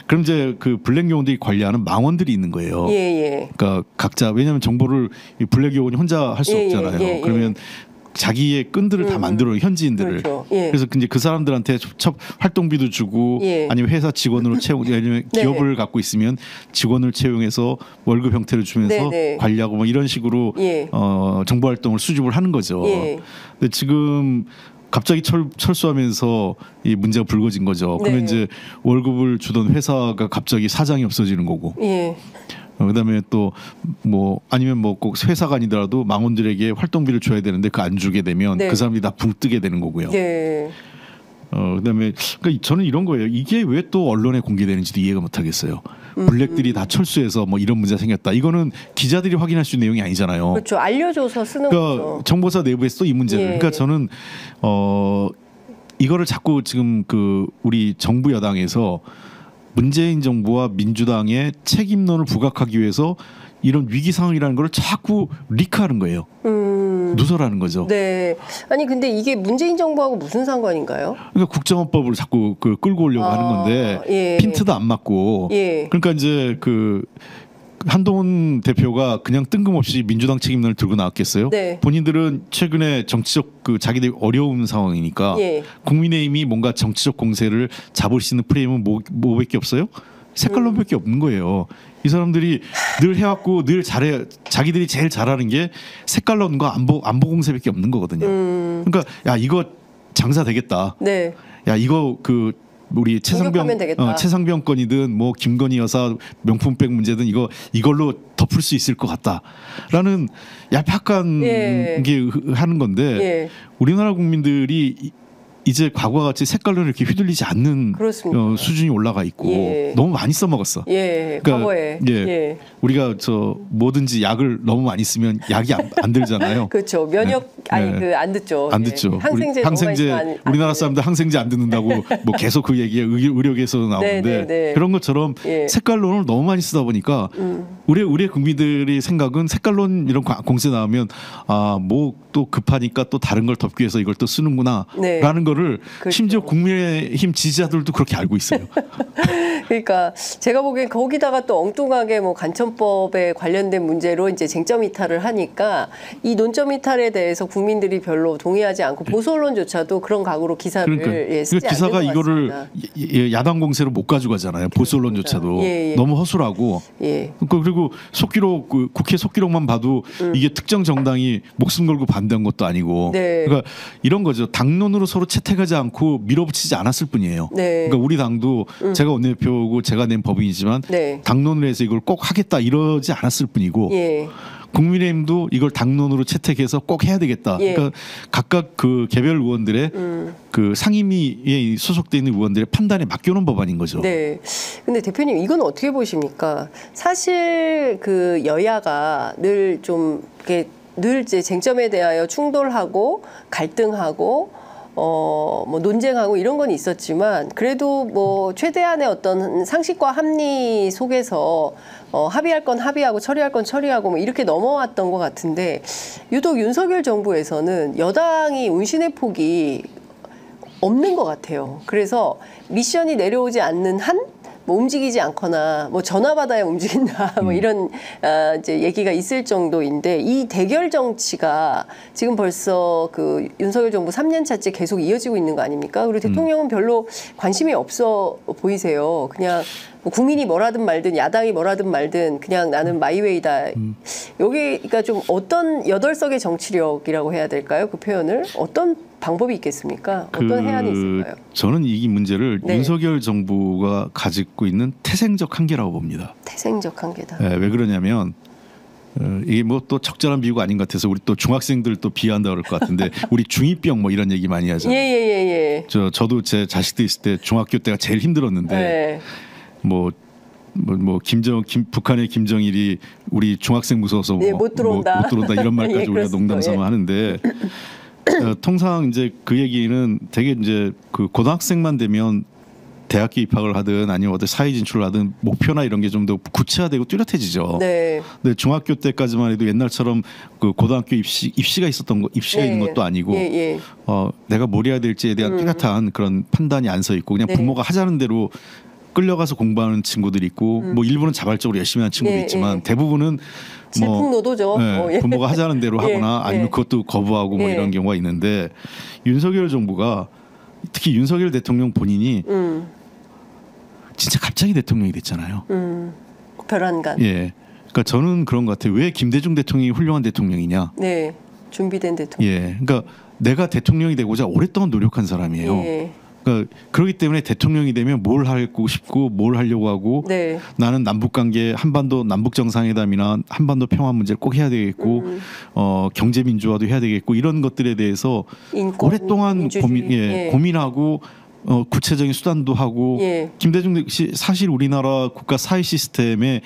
그럼 이제 그 블랙 요원들이 관리하는 망원들이 있는 거예요. 그러니까 각자 왜냐하면 정보를 이 블랙 요원이 혼자 할 수 없잖아요. 그러면 자기의 끈들을 다 만들어 현지인들을 그래서 이제 그 사람들한테 활동비도 주고 아니면 회사 직원으로 아니면 기업을 갖고 있으면 직원을 채용해서 월급 형태를 주면서 관리하고 뭐 이런 식으로 정보 활동을 수집을 하는 거죠. 근데 지금 갑자기 철수하면서 이 문제가 불거진 거죠. 그러면 이제 월급을 주던 회사가 갑자기 사장이 없어지는 거고. 그다음에 또 뭐 아니면 뭐 꼭 회사가 아니더라도 망원들에게 활동비를 줘야 되는데 그 안 주게 되면 그 사람들이 다 붕 뜨게 되는 거고요. 그다음에 그러니까 저는 이런 거예요. 이게 왜 또 언론에 공개되는지도 이해가 못 하겠어요. 블랙들이 다 철수해서 뭐 이런 문제가 생겼다. 이거는 기자들이 확인할 수 있는 내용이 아니잖아요. 그렇죠. 알려줘서 쓰는 거죠. 정보사 내부에서 또 이 문제를. 그러니까 저는 이거를 자꾸 지금 그 우리 정부 여당에서 문재인 정부와 민주당의 책임론을 부각하기 위해서 이런 위기 상황이라는 걸 자꾸 리크하는 거예요. 누설하는 거죠. 아니 근데 이게 문재인 정부하고 무슨 상관인가요? 그러니까 국정원법을 자꾸 끌고 오려고 하는 건데 핀트도 안 맞고. 그러니까 이제 그 한동훈 대표가 그냥 뜬금없이 민주당 책임론을 들고 나왔겠어요? 본인들은 최근에 정치적 자기들이 어려운 상황이니까 국민의힘이 뭔가 정치적 공세를 잡을 수 있는 프레임은 뭐밖에 없어요? 색깔론밖에 없는 거예요. 이 사람들이 늘 해왔고 늘 자기들이 제일 잘하는 게 색깔론과 안보 공세밖에 없는 거거든요. 그러니까 야 이거 장사 되겠다. 야 이거 우리 최상병 건이든 뭐 김건희 여사 명품백 문제든 이걸로 덮을 수 있을 것 같다라는 얄팍한 게 하는 건데 우리나라 국민들이 이제 과거와 같이 색깔로 이렇게 휘둘리지 않는 수준이 올라가 있고 너무 많이 써먹었어. 그러니까 과거에. 우리가 뭐든지 약을 너무 많이 쓰면 약이 안 들잖아요. 그렇죠. 면역 안 듣죠. 안 듣죠. 항생제 우리나라 사람들 항생제 안 듣는다고 뭐 계속 그 얘기가 의료계에서도 나오는데 그런 것처럼 색깔론을 너무 많이 쓰다 보니까 우리 국민들의 생각은 색깔론 이런 공세 나오면 뭐 또 급하니까 또 다른 걸 덮기 위해서 이걸 또 쓰는구나라는 거를 심지어 국민의힘 지지자들도 그렇게 알고 있어요. 그러니까 제가 보기엔 거기다가 또 엉뚱하게 뭐 간첩법에 관련된 문제로 이제 쟁점 이탈을 하니까 이 논점 이탈에 대해서 국민들이 별로 동의하지 않고 보수 언론조차도 그런 각오로 기사를 쓰지 기사가 않는 것 이거를 야당 공세로 못 가져가잖아요. 보수 언론조차도 너무 허술하고 그리고 속기록 국회 속기록만 봐도 이게 특정 정당이 목숨 걸고 반대한 것도 아니고 그러니까 이런 거죠. 당론으로 서로 채택하지 않고 밀어붙이지 않았을 뿐이에요. 그러니까 우리 당도 제가 원내대표고 제가 낸 법이지만 당론을 해서 이걸 꼭 하겠다 이러지 않았을 뿐이고 국민의힘도 이걸 당론으로 채택해서 꼭 해야 되겠다. 그러니까 각각 그 개별 의원들의 그 상임위에 소속돼 있는 의원들의 판단에 맡겨놓은 법안인 거죠. 근데 대표님 이건 어떻게 보십니까? 사실 그 여야가 늘 좀 이렇게 늘 이제 쟁점에 대하여 충돌하고 갈등하고 뭐 논쟁하고 이런 건 있었지만 그래도 뭐 최대한의 어떤 상식과 합리 속에서 합의할 건 합의하고 처리할 건 처리하고 뭐 이렇게 넘어왔던 것 같은데 유독 윤석열 정부에서는 여당이 운신의 폭이 없는 것 같아요. 그래서 미션이 내려오지 않는 한 뭐 움직이지 않거나 뭐 전화 받아야 움직인다 뭐 이런 이제 얘기가 있을 정도인데 이 대결 정치가 지금 벌써 그 윤석열 정부 3년 차째 계속 이어지고 있는 거 아닙니까? 그리고 대통령은 별로 관심이 없어 보이세요. 그냥 뭐 국민이 뭐라든 말든 야당이 뭐라든 말든 그냥 나는 마이웨이다. 여기가 좀 어떤 8석의 정치력이라고 해야 될까요? 그 표현을 어떤 방법이 있겠습니까? 어떤 해안이 있을까요? 저는 이 문제를 네. 윤석열 정부가 가지고 있는 태생적 한계라고 봅니다. 태생적 한계다. 네, 왜 그러냐면 이게 뭐 또 적절한 비유가 아닌 것 같아서 우리 또 중학생들 또 비하한다 그럴 것 같은데 우리 중2병 뭐 이런 얘기 많이 하잖아요. 예. 저도 제 자식들 있을 때 중학교 때가 제일 힘들었는데 네. 북한의 김정일이 우리 중학생 무서워서 네, 못 들어온다. 못 들어온다 이런 말까지 예, 우리가 그렇습니다. 농담삼아 하는데 통상 이제 그 얘기는 되게 이제 그 고등학생만 되면 대학교 입학을 하든 아니면 어디 사회 진출을 하든 목표나 이런 게 좀 더 구체화되고 뚜렷해지죠. 네. 근데 중학교 때까지만 해도 옛날처럼 그 고등학교 입시가 네. 있는 것도 아니고 예. 내가 뭘 해야 될지에 대한 뚜렷한 그런 판단이 안 서 있고 그냥 네. 부모가 하자는 대로 끌려가서 공부하는 친구들이 있고 뭐 일부는 자발적으로 열심히 하는 친구도 예, 있지만 예. 대부분은 질풍노도죠. 예, 부모가 하자는 대로 하거나 아니면 그것도 거부하고 뭐 예. 이런 경우가 있는데 윤석열 정부가 특히 윤석열 대통령 본인이 진짜 갑자기 대통령이 됐잖아요. 별안간. 예. 그러니까 저는 그런 것 같아요. 왜 김대중 대통령이 훌륭한 대통령이냐? 네. 준비된 대통령. 예. 그러니까 내가 대통령이 되고자 오랫동안 노력한 사람이에요. 예. 그러니까 그렇기 때문에 대통령이 되면 뭘 하고 싶고 뭘 하려고 하고 네. 나는 남북 관계 한반도 남북 정상회담이나 한반도 평화 문제를 꼭 해야 되겠고 경제 민주화도 해야 되겠고 이런 것들에 대해서 인권, 오랫동안 민주주의. 고민하고 구체적인 수단도 하고 예. 김대중 씨 사실 우리나라 국가 사회 시스템의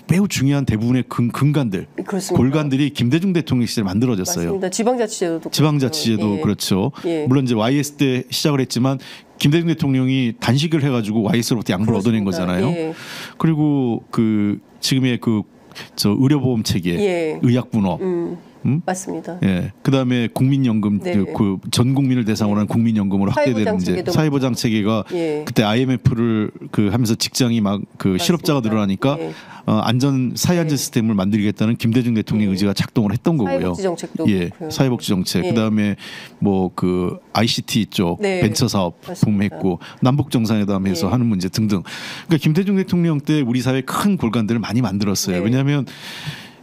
매우 중요한 대부분의 근간들 그렇습니다. 골간들이 김대중 대통령 시절에 만들어졌어요. 맞습니다. 지방자치제도도 지방자치제도 그렇죠. 예. 물론 이제 YS 때 시작을 했지만 김대중 대통령이 단식을 해가지고 YS로부터 양보를 얻어낸 거잖아요. 예. 그리고 그 지금의 저 의료보험 체계, 예. 의약분업, 맞습니다. 예, 그다음에 국민연금 네. 그 전 국민을 대상으로 한 국민연금으로 확대되는 이제 사회보장 체계가 예. 그때 IMF를 하면서 직장이 막 실업자가 늘어나니까 예. 사회 안전 시스템을 만들겠다는 김대중 대통령 의지가 작동을 했던 거고요. 사회복지 정책도 예, 그렇고요. 사회복지 정책. 예. 그다음에 뭐 ICT 쪽 네. 벤처 사업 도움했고 남북 정상회담에서 예. 하는 문제 등등. 그러니까 김대중 대통령 때 우리 사회 큰 골간들을 많이 만들었어요. 네. 왜냐하면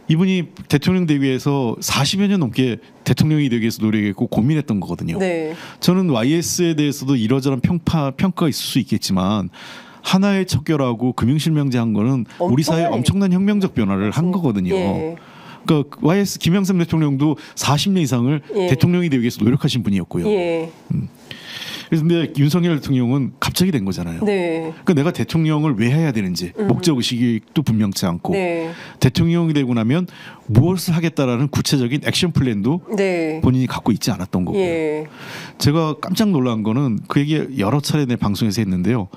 이분이 대통령 되기 위해서 40여 년 넘게 대통령이 되기 위해서 노력했고 고민했던 거거든요. 네. 저는 YS에 대해서도 이러저런 평가가 있을 수 있겠지만 하나의 척결하고 금융실명제한 거는 우리 사회에 엄청난 혁명적 변화를 한 거거든요. 예. 그러니까 YS 김영삼 대통령도 40년 이상을 예. 대통령이 되기 위해서 노력하신 분이었고요. 예. 그런데 윤석열 대통령은 갑자기 된 거잖아요. 네. 그러니까 내가 대통령을 왜 해야 되는지 목적 의식도 분명치 않고 네. 대통령이 되고 나면 무엇을 하겠다라는 구체적인 액션 플랜도 네. 본인이 갖고 있지 않았던 거고요. 예. 제가 깜짝 놀란 거는 그 얘기 여러 차례 내 방송에서 했는데요.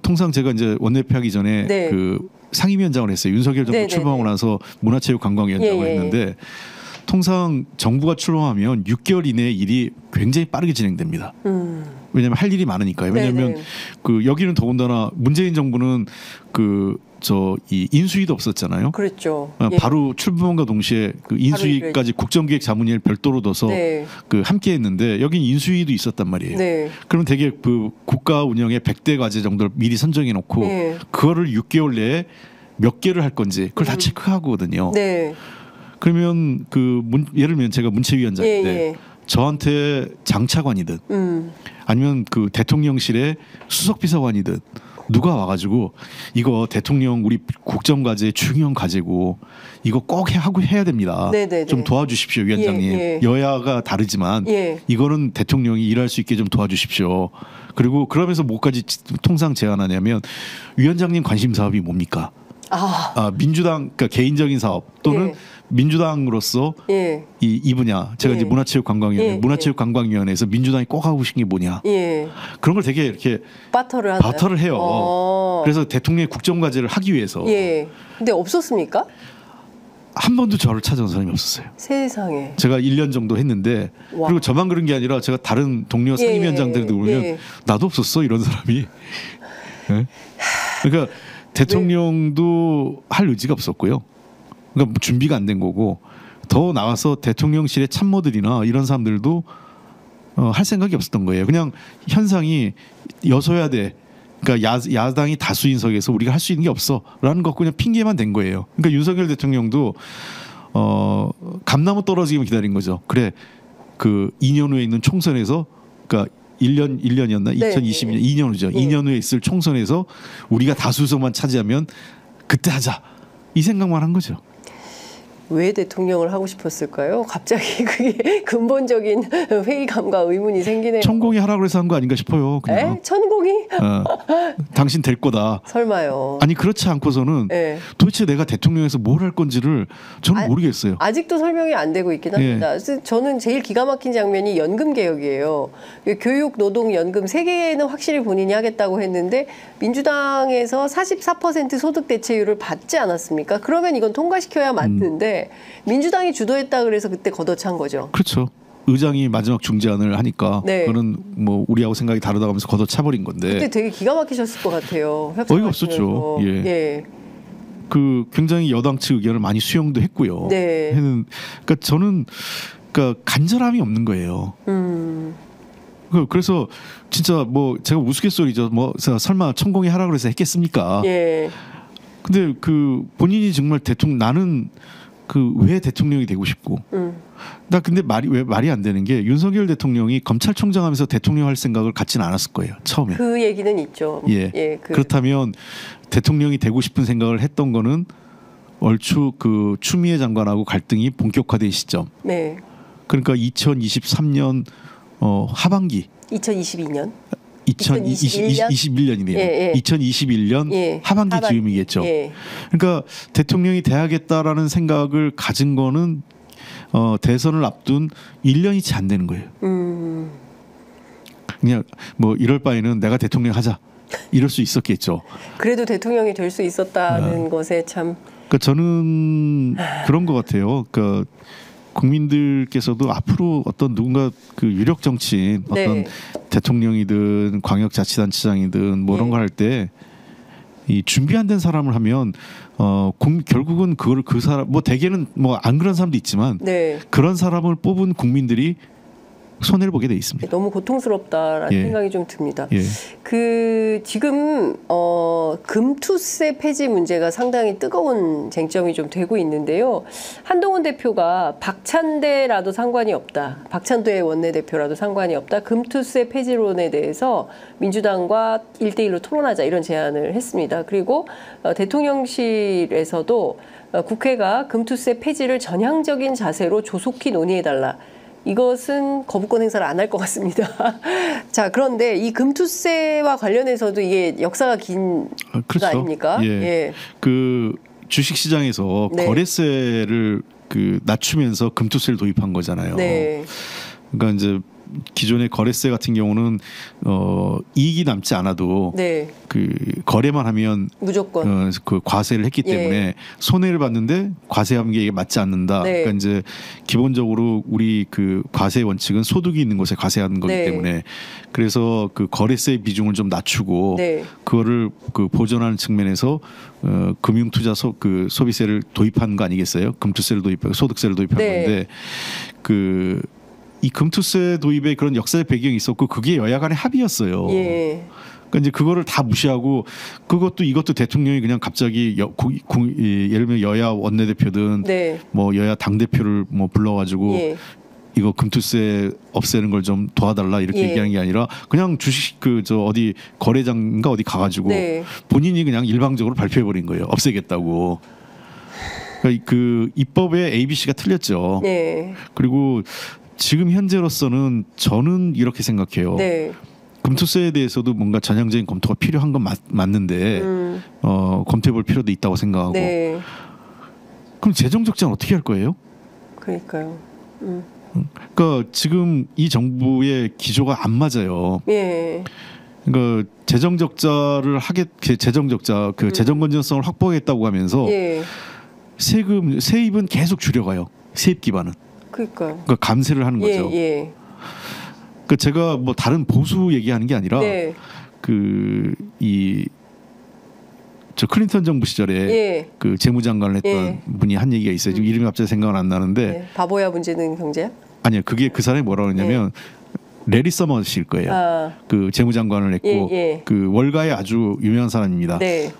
통상 제가 이제 원내대표하기 전에 네. 그 상임위원장을 했어요. 윤석열 정부 네, 출범하고 나서 문화체육관광위원장을 예. 했는데 통상 정부가 출범하면 6개월 이내에 일이 굉장히 빠르게 진행됩니다. 왜냐하면 할 일이 많으니까요. 왜냐하면 네네. 여기는 더군다나 문재인 정부는 이 인수위도 없었잖아요. 그렇죠. 바로 출범과 동시에 그 인수위까지 국정기획자문위를 별도로 둬서 네. 함께했는데 여긴 인수위도 있었단 말이에요. 네. 그러면 되게 그 국가 운영의 100대 과제 정도를 미리 선정해 놓고 네. 그거를 6개월 내에 몇 개를 할 건지 그걸 다 체크하거든요. 네. 그러면 예를 들면 제가 문체위원장인데 예. 저한테 장차관이든 아니면 그 대통령실의 수석비서관이든 누가 와가지고 이거 대통령 우리 국정과제 중요한 과제고 이거 꼭 해야 됩니다. 네네네. 좀 도와주십시오 위원장님. 예. 여야가 다르지만 예. 이거는 대통령이 일할 수 있게 좀 도와주십시오. 그리고 그러면서 뭐까지 통상 제안하냐면 위원장님 관심 사업이 뭡니까? 민주당 그러니까 개인적인 사업 또는 예. 민주당으로서 예. 이 분야 제가 예. 이제 문화체육관광위원회 예. 문화체육관광위원회에서 민주당이 꼭 하고 싶은 게 뭐냐 예. 그런 걸 되게 이렇게 바터를 해요. 그래서 대통령의 국정과제를 하기 위해서. 예. 근데 없었습니까? 한 번도 저를 찾아온 사람이 없었어요. 세상에. 제가 1년 정도 했는데 와. 그리고 저만 그런 게 아니라 제가 다른 동료 상임위원장들도 보면 나도 없었어 이런 사람이. 네? 그러니까 대통령도 할 의지가 없었고요. 그러니까 준비가 안 된 거고 더 나와서 대통령실의 참모들이나 이런 사람들도 할 생각이 없었던 거예요. 그냥 현상이 여소야대 그러니까 야당이 다수인 석에서 우리가 할 수 있는 게 없어라는 거 그냥 핑계만 댄 거예요. 그러니까 윤석열 대통령도 감나무 떨어지기만 기다린 거죠. 그래 그 2년 후에 있는 총선에서 그러니까 1년이었나? 2022년 2년 후죠. 2년 후에 있을 총선에서 우리가 다수석만 차지하면 그때 하자. 이 생각만 한 거죠. 왜 대통령을 하고 싶었을까요? 갑자기 그게 근본적인 회의감과 의문이 생기네요. 천공이 하라고 해서 한 거 아닌가 싶어요. 그냥. 천공이? 당신 될 거다. 설마요. 아니 그렇지 않고서는 도대체 내가 대통령에서 뭘 할 건지를 저는 모르겠어요. 아직도 설명이 안 되고 있긴 합니다. 그래서 저는 제일 기가 막힌 장면이 연금 개혁이에요. 교육, 노동, 연금 세 개는 확실히 본인이 하겠다고 했는데 민주당에서 44% 소득 대체율을 받지 않았습니까? 그러면 이건 통과시켜야 맞는데 민주당이 주도했다 그래서 그때 걷어찬 거죠. 그렇죠. 의장이 마지막 중재안을 하니까 그거는 뭐 우리하고 생각이 다르다고 하면서 걷어차버린 건데 그때 되게 기가 막히셨을 것 같아요. 어이가 없었죠. 예. 그 굉장히 여당 측 의견을 많이 수용도 했고요. 그러니까 저는 그러니까 간절함이 없는 거예요. 그래서 진짜 뭐 제가 우스갯소리죠. 뭐 설마 천공이 하라 그래서 했겠습니까? 근데 그 본인이 정말 나는 그 왜 대통령이 되고 싶고 나 근데 왜 말이 안 되는 게 윤석열 대통령이 검찰총장 하면서 대통령 할 생각을 갖지는 않았을 거예요. 처음에. 그 얘기는 있죠. 그렇다면 대통령이 되고 싶은 생각을 했던 거는 얼추 그 추미애 장관하고 갈등이 본격화된 시점. 그러니까 2023년 하반기. 2022년. 2021년이네요. 2021년 하반기 즈음이겠죠. 그러니까 대통령이 돼야겠다라는 생각을 가진 거는 대선을 앞둔 1년이 채 안 되는 거예요. 그냥 뭐 이럴 바에는 내가 대통령 하자 이럴 수 있었겠죠. 그래도 대통령이 될 수 있었다는 것에 참. 그러니까 저는 그런 것 같아요. 그러니까 국민들께서도 앞으로 어떤 누군가 그 유력 정치인 어떤 대통령이든 광역자치단체장이든 뭐 이런 걸 할 때 이 준비 안 된 사람을 하면 결국은 그거를 그 사람 뭐 대개는 뭐 안 그런 사람도 있지만 그런 사람을 뽑은 국민들이 손해를 보게 돼 있습니다. 너무 고통스럽다라는 생각이 좀 듭니다. 그 지금 금투세 폐지 문제가 상당히 뜨거운 쟁점이 좀 되고 있는데요. 한동훈 대표가 박찬대라도 상관이 없다. 박찬대 원내대표라도 상관이 없다. 금투세 폐지론에 대해서 민주당과 1대1로 토론하자 이런 제안을 했습니다. 그리고 대통령실에서도 국회가 금투세 폐지를 전향적인 자세로 조속히 논의해달라. 이것은 거부권 행사를 안 할 것 같습니다. 자, 그런데 이 금투세와 관련해서도 이게 역사가 긴 거 아닙니까? 그 주식시장에서 거래세를 그 낮추면서 금투세를 도입한 거잖아요. 그러니까 이제 기존의 거래세 같은 경우는 이익이 남지 않아도 그 거래만 하면 무조건 그 과세를 했기 때문에 손해를 봤는데 과세하는 게 이게 맞지 않는다. 그러니까 이제 기본적으로 우리 그 과세 원칙은 소득이 있는 곳에 과세하는 거기 때문에 그래서 그 거래세 비중을 좀 낮추고 그거를 그 보전하는 측면에서 금융투자 그 소비세를 도입한 거 아니겠어요? 금투세를 도입하고 소득세를 도입한 건데 이 금투세 도입에 그런 역사적 배경이 있었고 그게 여야 간의 합의였어요. 그러니까 이제 그거를 다 무시하고 이것도 대통령이 그냥 갑자기 예를 들면 여야 원내대표든 뭐 여야 당 대표를 뭐 불러가지고 이거 금투세 없애는 걸 좀 도와달라 이렇게 얘기하는 게 아니라 그냥 주식 어디 거래장인가 어디 가가지고 본인이 그냥 일방적으로 발표해버린 거예요. 없애겠다고. 그러니까 그 입법의 ABC가 틀렸죠. 그리고 지금 현재로서는 저는 이렇게 생각해요. 금투세에 대해서도 뭔가 전향적인 검토가 필요한 건 맞는데 검토해볼 필요도 있다고 생각하고. 네. 그럼 재정 적자는 어떻게 할 거예요? 그러니까요. 그러니까 지금 이 정부의 기조가 안 맞아요. 예. 그러니까 재정 적자를 재정 적자 재정 건전성을 확보하겠다고 하면서 예. 세입은 계속 줄여가요. 세입 기반은. 그러니까 감세를 하는 거죠. 예. 그러니까 제가 뭐 다른 보수 얘기하는 게 아니라 네. 저 클린턴 정부 시절에 예. 그 재무장관을 했던 분이 한 얘기가 있어요. 지금 이름이 갑자기 생각은 안 나는데. 네. 바보야 문제는 경제야? 아니요, 그게 그 사람이 뭐라고 했냐면 레리 서머스일 거예요. 그 재무장관을 했고 그 월가에 아주 유명한 사람입니다. 네.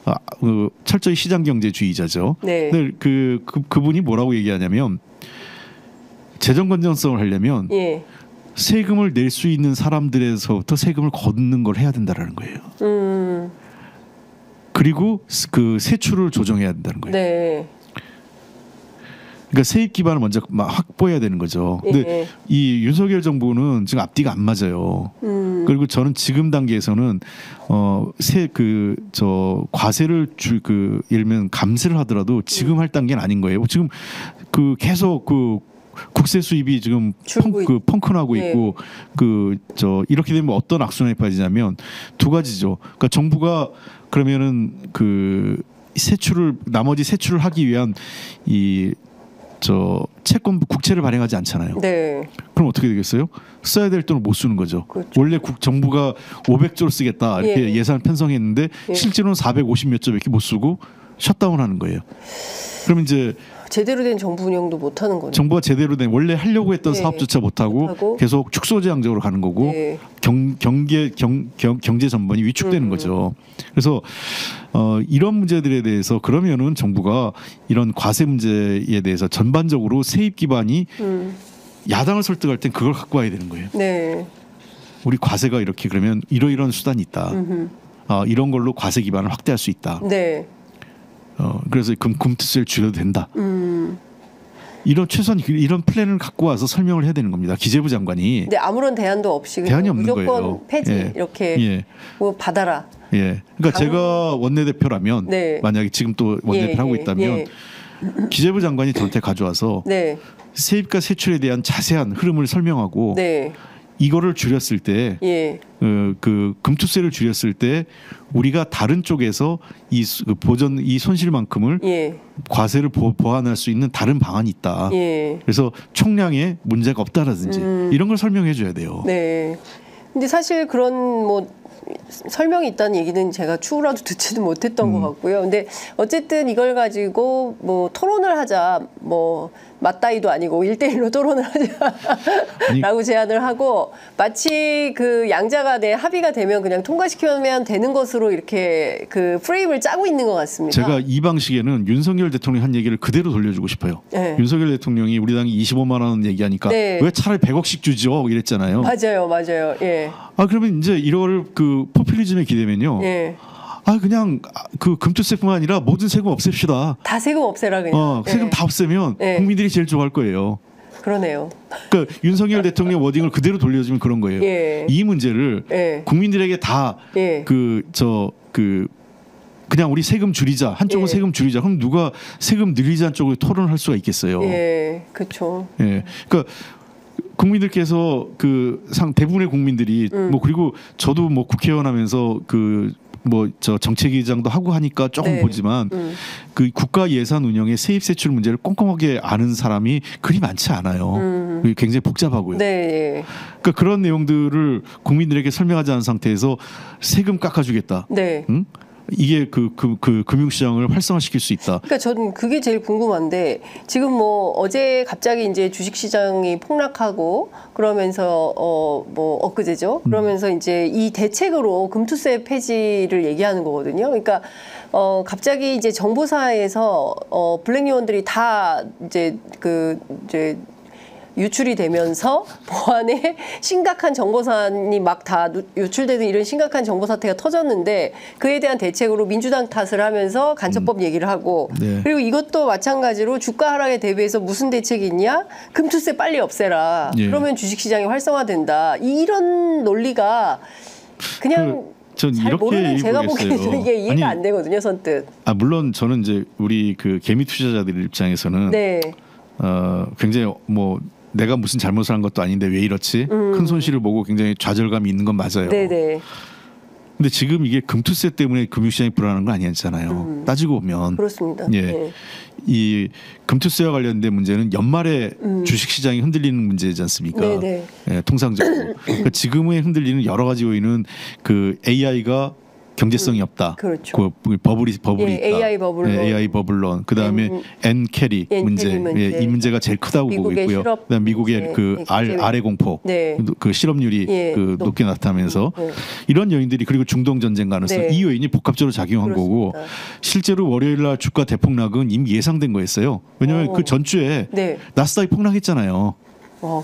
철저히 시장 경제주의자죠. 네. 근데 그분이 뭐라고 얘기하냐면 재정 건전성을 하려면 세금을 낼 수 있는 사람들에서부터 세금을 걷는 걸 해야 된다라는 거예요. 그리고 그 세출을 조정해야 된다는 거예요. 네. 그러니까 세입 기반을 먼저 확보해야 되는 거죠. 근데 이 윤석열 정부는 지금 앞뒤가 안 맞아요. 그리고 저는 지금 단계에서는 과세를 예를 들면 감세를 하더라도 지금 할 단계는 아닌 거예요. 지금 계속 국세 수입이 지금 펑크나고 있고 이렇게 되면 어떤 악순환이 빠지냐면 두 가지죠. 그러니까 정부가 그러면은 나머지 세출을 하기 위한 채권 국채를 발행하지 않잖아요. 네. 그럼 어떻게 되겠어요? 써야 될 돈을 못 쓰는 거죠. 그렇죠. 원래 정부가 500조를 쓰겠다 이렇게 예산 편성했는데 실제로는 450 몇 조밖에 못 쓰고 셧다운하는 거예요. 그럼 이제 제대로 된 정부 운영도 못 하는 거죠. 정부가 제대로 된 원래 하려고 했던 사업조차 못 하고 계속 축소제한적으로 가는 거고 경제 전반이 위축되는 거죠. 그래서 이런 문제들에 대해서 그러면은 정부가 이런 과세 문제에 대해서 전반적으로 세입 기반이 야당을 설득할 땐 그걸 갖고 와야 되는 거예요. 네. 우리 과세가 이렇게 그러면 이러이러한 수단이 있다. 이런 걸로 과세 기반을 확대할 수 있다. 네. 그래서 금투세를 줄여도 된다. 최소한 이런 플랜을 갖고 와서 설명을 해야 되는 겁니다. 기재부 장관이. 근데 아무런 대안도 없이 대안이 없는 무조건 거예요. 폐지 이렇게 뭐 받아라. 그러니까 제가 원내대표라면 만약에 지금 또 원내대표 하고 있다면 기재부 장관이 저한테 가져와서 세입과 세출에 대한 자세한 흐름을 설명하고 이거를 줄였을 때, 금투세를 줄였을 때 우리가 다른 쪽에서 이 손실만큼을 과세를 보완할 수 있는 다른 방안이 있다. 그래서 총량에 문제가 없다라든지 이런 걸 설명해 줘야 돼요. 네. 근데 사실 그런 뭐 설명이 있다는 얘기는 제가 추후라도 듣지는 못했던 것 같고요. 근데 어쨌든 이걸 가지고 뭐 토론을 하자, 뭐 맞다이도 아니고 1대1로 토론을 하자라고 제안을 하고 마치 그 양자가 합의가 되면 그냥 통과시키면 되는 것으로 이렇게 그 프레임을 짜고 있는 것 같습니다. 제가 이 방식에는 윤석열 대통령이 한 얘기를 그대로 돌려주고 싶어요. 윤석열 대통령이 우리 당이 25만 원 얘기하니까 왜 차라리 100억씩 주죠 이랬잖아요. 맞아요. 그러면 이제 이걸 포퓰리즘에 기대면요. 그냥 금투세뿐만 아니라 모든 세금 없앱시다. 다 세금 없애라 그냥. 세금 다 없애면 국민들이 제일 좋아할 거예요. 그러네요. 그러니까 윤석열 대통령 워딩을 그대로 돌려주면 그런 거예요. 이 문제를 국민들에게 다 그냥 우리 세금 줄이자. 한쪽은 세금 줄이자. 그럼 누가 세금 늘리자 쪽으로 토론할 수가 있겠어요. 그렇죠. 그러니까 국민들께서 대부분의 국민들이 그리고 저도 국회의원 하면서 정책위장도 하고 하니까 조금 보지만 국가 예산 운영의 세입 세출 문제를 꼼꼼하게 아는 사람이 그리 많지 않아요. 굉장히 복잡하고요. 그러니까 그런 내용들을 국민들에게 설명하지 않은 상태에서 세금 깎아주겠다. 이게 금융시장을 활성화시킬 수 있다. 그러니까 저는 그게 제일 궁금한데 지금 뭐 어제 갑자기 이제 주식시장이 폭락하고 그러면서 엊그제죠. 그러면서 이제 이 대책으로 금투세 폐지를 얘기하는 거거든요. 그러니까 갑자기 이제 정보사에서 블랙 요원들이 다 이제 유출이 되면서 보안에 심각한 정보사안이 막 다 유출되는 이런 심각한 정보 사태가 터졌는데 그에 대한 대책으로 민주당 탓을 하면서 간첩법 얘기를 하고 그리고 이것도 마찬가지로 주가 하락에 대비해서 무슨 대책이 있냐? 금투세 빨리 없애라. 그러면 주식시장이 활성화된다. 이런 논리가 그냥 전 잘 이렇게 모르는 제가 얘기해보겠어요. 보기에는 이게 이해가 아니, 안 되거든요, 선뜻. 물론 저는 이제 우리 그 개미 투자자들 입장에서는 네. 굉장히 뭐 내가 무슨 잘못을 한 것도 아닌데 왜 이렇지? 큰 손실을 보고 굉장히 좌절감이 있는 건 맞아요. 네네. 근데 지금 이게 금투세 때문에 금융시장이 불안한 건 아니었잖아요. 따지고 보면. 그렇습니다. 예. 네. 이 금투세와 관련된 문제는 연말에 주식시장이 흔들리는 문제지 않습니까? 네네. 예, 통상적으로. 그러니까 지금의 흔들리는 여러 가지 요인은 그 AI가 경제성이 없다. 그렇죠. 그 버블이 예, 있다. AI 버블론. 예, AI 버블론. 그다음에 N 캐리 문제. 예, 이 문제가 제일 크다고 보고 있고요. 그다음 미국의 문제, 그 아래 공포, 네. 그 실업률이 예, 그 높게 나타나면서 네. 이런 요인들이 그리고 중동 전쟁 가능성 네. 이 요인이 복합적으로 작용한 거고 그렇습니다. 실제로 월요일 날 주가 대폭락은 이미 예상된 거였어요. 왜냐하면 그 전주에 네. 나스닥이 폭락했잖아요.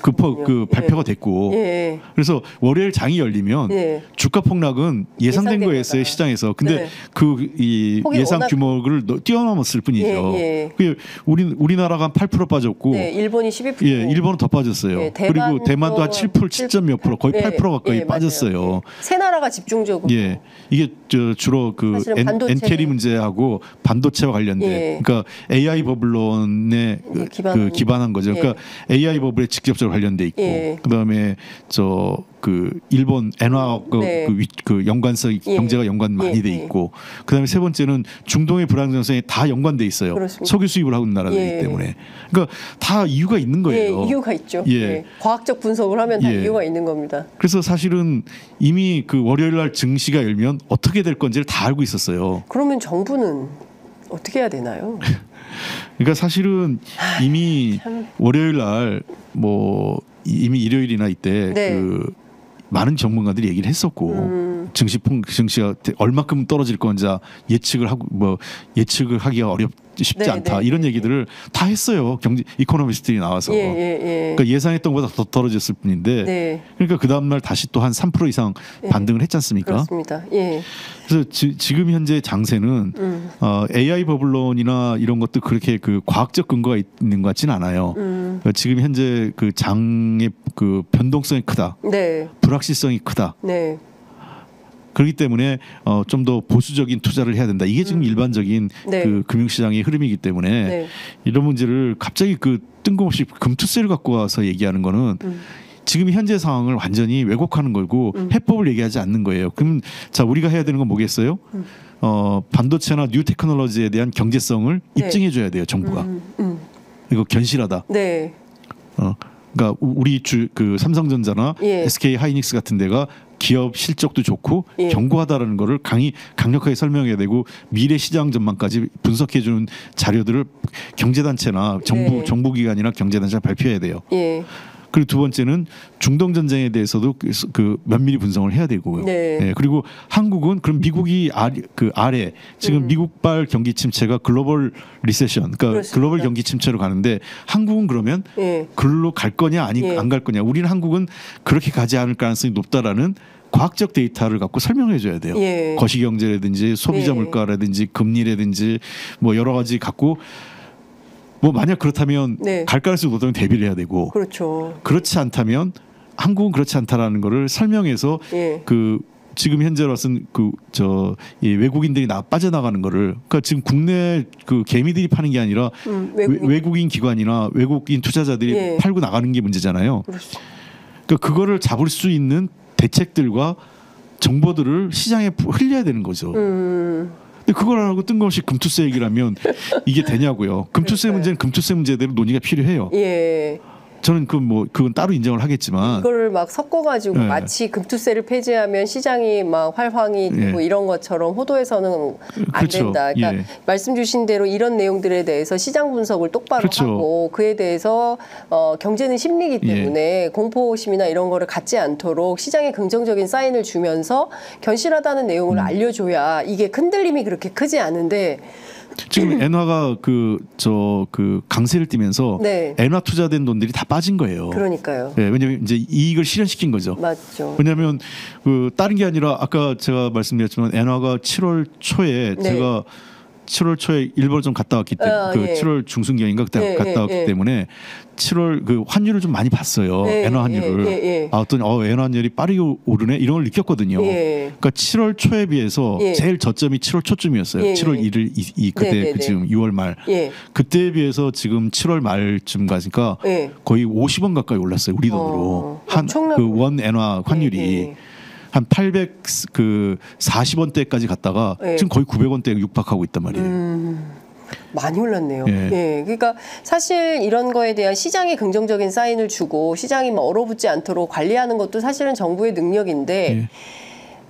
그 발표가 됐고 예. 그래서 월요일 장이 열리면 예. 주가 폭락은 예상된 예상된 거였어요 거다. 시장에서. 근데 네. 그 이 폭이 예상 워낙- 규모를 뛰어넘었을 뿐이죠. 예. 그게 우리나라가 한 8% 빠졌고, 네, 일본이 12%. 예, 일본은 더 빠졌어요. 예, 그리고 대만도 한 7%, 7점 몇 프로, 거의 8% 가까이 예, 빠졌어요. 맞아요. 세 나라가 집중적으로. 예, 이게 주로 그 사실은 반도체. 엔캐리 문제하고 반도체와 관련된, 예. 그러니까 AI 버블론에 기반한 거죠. 그러니까 AI 버블에 직접적으로 관련돼 있고, 예. 그다음에 그 일본 엔화 네. 그 연관성 예. 경제가 연관 많이 예, 돼 예. 있고, 그다음에 세 번째는 중동의 불안정성이 다 연관돼 있어요. 그렇습니다. 석유 수입을 하고 있는 나라들이기 예. 때문에, 그러니까 다 이유가 있는 거예요. 예, 이유가 있죠. 예. 예. 과학적 분석을 하면 다 예. 이유가 있는 겁니다. 그래서 사실은 이미 그 월요일 날 증시가 열면 어떻게 될 건지를 다 알고 있었어요. 그러면 정부는 어떻게 해야 되나요? 그러니까 사실은 이미 월요일 날 뭐 이미 일요일이나 이때 네. 그 많은 전문가들이 얘기를 했었고 증시가 얼마큼 떨어질 건지 예측을 하기가 쉽지 네, 않다 네, 이런 네, 얘기들을 다 했어요. 이코노미스트들이 나와서. 예. 그러니까 예상했던 것보다 더 떨어졌을 뿐인데 네. 그러니까 그 다음 날 다시 또 한 3% 이상 반등을 했지 않습니까? 그렇습니다. 예. 그래서 지금 현재 장세는 AI 버블론이나 이런 것도 그렇게 그 과학적 근거가 있는 것 같지는 않아요. 그러니까 지금 현재 그 장의 그 변동성이 크다, 네. 불확실성이 크다. 네. 그렇기 때문에 좀 더 보수적인 투자를 해야 된다. 이게 지금 일반적인 네. 그 금융시장의 흐름이기 때문에 네. 이런 문제를 갑자기 그 뜬금없이 금투세를 갖고 와서 얘기하는 거는 지금 현재 상황을 완전히 왜곡하는 거고 해법을 얘기하지 않는 거예요. 그럼 자 우리가 해야 되는 건 뭐겠어요? 반도체나 뉴 테크놀로지에 대한 경제성을 네. 입증해 줘야 돼요. 정부가. 이거 견실하다. 네. 그러니까 우리 그 삼성전자나 예. SK 하이닉스 같은 데가 기업 실적도 좋고 예. 견고하다라는 거를 강력하게 설명해야 되고 미래 시장 전망까지 분석해 주는 자료들을 경제단체나 네. 정부기관이나 경제단체가 발표해야 돼요. 예. 그리고 두 번째는 중동 전쟁에 대해서도 그 면밀히 분석을 해야 되고요. 네. 예, 그리고 한국은 그럼 미국이 아래 지금 미국발 경기 침체가 글로벌 리세션, 그러니까 그렇습니다. 글로벌 경기 침체로 가는데 한국은 그러면 예. 글로 갈 거냐 예. 안 갈 거냐? 우리는 한국은 그렇게 가지 않을 가능성이 높다라는 과학적 데이터를 갖고 설명해 줘야 돼요. 예. 거시경제라든지 소비자 예. 물가라든지 금리라든지 뭐 여러 가지 갖고 뭐 만약 그렇다면 네. 갈 가능성이 높다면 대비를 해야 되고 그렇죠. 그렇지 않다면 한국은 그렇지 않다라는 거를 설명해서 예. 그 지금 현재로서는 이 외국인들이 빠져나가는 거를 그러니까 지금 국내 그 개미들이 파는 게 아니라 외국인 기관이나 외국인 투자자들이 예. 팔고 나가는 게 문제잖아요. 그렇죠. 그러니까 그거를 잡을 수 있는 대책들과 정보들을 시장에 흘려야 되는 거죠. 근데 그걸 안 하고 뜬금없이 금투세 얘기를 하면 이게 되냐고요. 금투세 그러니까요. 문제는 금투세 문제대로 논의가 필요해요. 예. 저는 그건 따로 인정을 하겠지만 이거를 막 섞어가지고 네. 마치 금투세를 폐지하면 시장이 막 활황이 되고 예. 이런 것처럼 호도해서는 안 그렇죠. 된다. 그러니까 예. 말씀 주신 대로 이런 내용들에 대해서 시장 분석을 똑바로 그렇죠. 하고 그에 대해서 경제는 심리이기 때문에 공포심이나 이런 거를 갖지 않도록 시장에 긍정적인 사인을 주면서 견실하다는 내용을 알려줘야 이게 흔들림이 그렇게 크지 않은데 지금 엔화가 그 강세를 띠면서 네. 엔화 투자된 돈들이 다 빠진 거예요. 그러니까요. 네, 왜냐하면 이제 이익을 실현시킨 거죠. 맞죠. 왜냐하면 다른 게 아니라 아까 제가 말씀드렸지만 엔화가 7월 초에 네. 제가 7월 초에 일본 좀 갔다 왔기 때문에 그 7월 중순경인가 그때 갔다 왔기 때문에 7월 그 환율을 좀 많이 봤어요. 엔화 환율을. 어떤 엔화 환율이 빠르게 오르네 이런 걸 느꼈거든요. 그러니까 7월 초에 비해서 제일 저점이 7월 초쯤이었어요. 7월 1일 그때 지금 6월 말 그때에 비해서 지금 7월 말쯤 가니까 거의 50원 가까이 올랐어요. 우리 돈으로 한 그 원 엔화 환율이. 한 840원대까지 갔다가 지금 거의 900원대에 육박하고 있단 말이에요. 많이 올랐네요. 그러니까 사실 이런 거에 대한 시장에 긍정적인 사인을 주고 시장이 뭐 얼어붙지 않도록 관리하는 것도 사실은 정부의 능력인데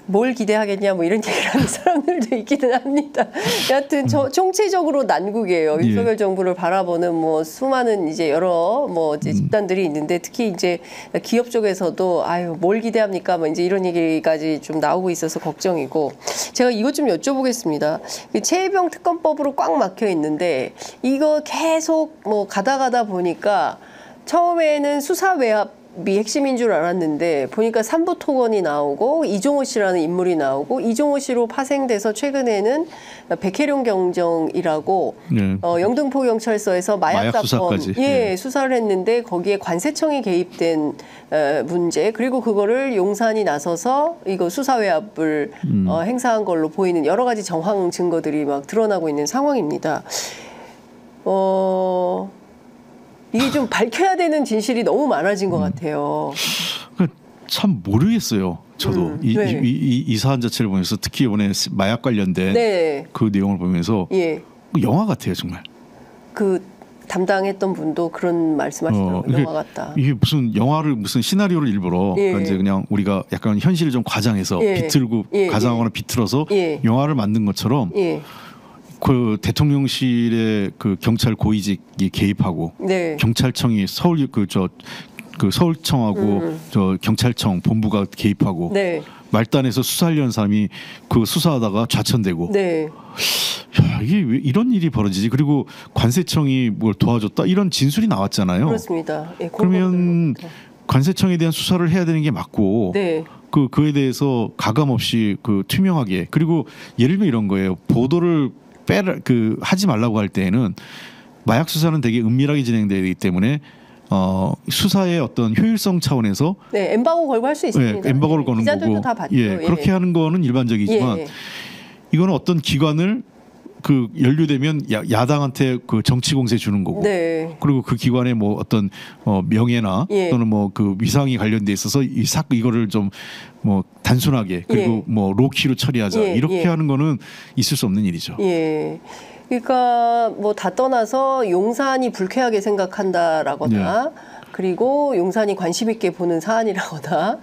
뭘 기대하겠냐 뭐 이런 얘기를 하는 사람들도 있기는 합니다. 여하튼 총체적으로 난국이에요. 윤석열 정부를 바라보는 뭐 수많은 이제 여러 뭐 이제 집단들이 있는데 특히 이제 기업 쪽에서도 아유 뭘 기대합니까? 뭐 이제 이런 얘기까지 좀 나오고 있어서 걱정이고 제가 이것 좀 여쭤보겠습니다. 최혜병 특검법으로 꽉 막혀 있는데 이거 계속 뭐 가다 보니까 처음에는 수사 외압 미 핵심인 줄 알았는데 보니까 삼부토건이 나오고 이종호 씨라는 인물이 나오고 이종호 씨로 파생돼서 최근에는 백혜룡 경정이라고 영등포 경찰서에서 마약 사건 수사를 했는데 거기에 관세청이 개입된 문제 그리고 그거를 용산이 나서서 이거 수사 외압을 행사한 걸로 보이는 여러 가지 정황 증거들이 막 드러나고 있는 상황입니다. 이게 좀 밝혀야 되는 진실이 너무 많아진 것 같아요. 참 모르겠어요. 저도 이 사안 자체를 보면서 특히 이번에 마약 관련된 그 내용을 보면서 영화 같아요, 정말. 그 담당했던 분도 그런 말씀하시더라고요. 영화 같다. 이게 무슨 영화를 무슨 시나리오를 일부러 그러니까 이제 그냥 우리가 약간 현실을 좀 과장해서 비틀고 가상하거나 비틀어서 영화를 만든 것처럼. 그 대통령실의 그 경찰 고위직이 개입하고 경찰청이 서울 그 서울청하고 저 경찰청 본부가 개입하고 말단에서 수사하려는 사람이 그 수사하다가 좌천되고 야, 이게 왜 이런 일이 벌어지지? 그리고 관세청이 뭘 도와줬다 이런 진술이 나왔잖아요. 그렇습니다. 그러면 관세청에 대한 수사를 해야 되는 게 맞고 그에 대해서 가감 없이 그 투명하게 그리고 예를 들면 이런 거예요. 보도를 하지 말라고 할 때에는 마약 수사는 되게 은밀하게 진행되기 때문에 수사의 어떤 효율성 차원에서 엠바고 걸고 할 수 있습니다. 엠바고를 거는 거고 다 봤죠. 그렇게 하는 거는 일반적이지만 이거는 어떤 기관을 그 연루되면 야당한테 그 정치 공세 주는 거고 그리고 그 기관의 뭐 어떤 명예나 또는 뭐 그 위상이 관련돼 있어서 이거를 좀 뭐 단순하게 그리고 뭐 로키로 처리하자 이렇게 하는 거는 있을 수 없는 일이죠. 그러니까 뭐 다 떠나서 용산이 불쾌하게 생각한다라거나 그리고 용산이 관심 있게 보는 사안이라거나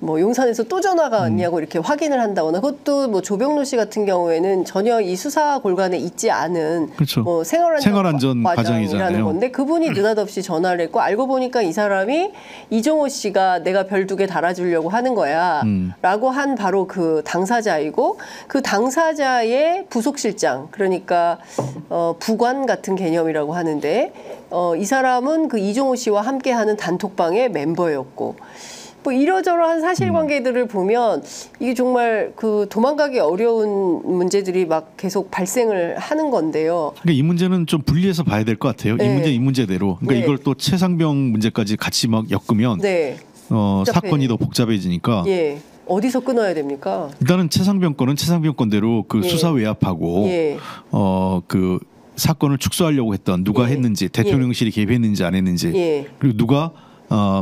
뭐 용산에서 또 전화가 왔냐고 이렇게 확인을 한다거나 그것도 뭐 조병로 씨 같은 경우에는 전혀 이 수사 골간에 있지 않은 뭐 생활안전 과정이라는 건데 그분이 느닷없이 전화를 했고 알고 보니까 이 사람이 이종호 씨가 내가 별 2개 달아주려고 하는 거야 라고 한 바로 그 당사자이고 그 당사자의 부속실장 그러니까 부관 같은 개념이라고 하는데 이 사람은 그 이종호 씨와 함께하는 단톡방의 멤버였고 뭐 이러저러한 사실관계들을 보면 이게 정말 그 도망가기 어려운 문제들이 막 계속 발생을 하는 건데요. 그러니까 이 문제는 좀 분리해서 봐야 될 것 같아요. 이 문제대로. 그러니까 이걸 또 최상병 문제까지 같이 막 엮으면 사건이 더 복잡해지니까. 어디서 끊어야 됩니까? 일단은 최상병 건은 최상병 건대로 그 수사 외압하고 그 사건을 축소하려고 했던 누가 했는지 대통령실이 개입했는지 안 했는지 그리고 누가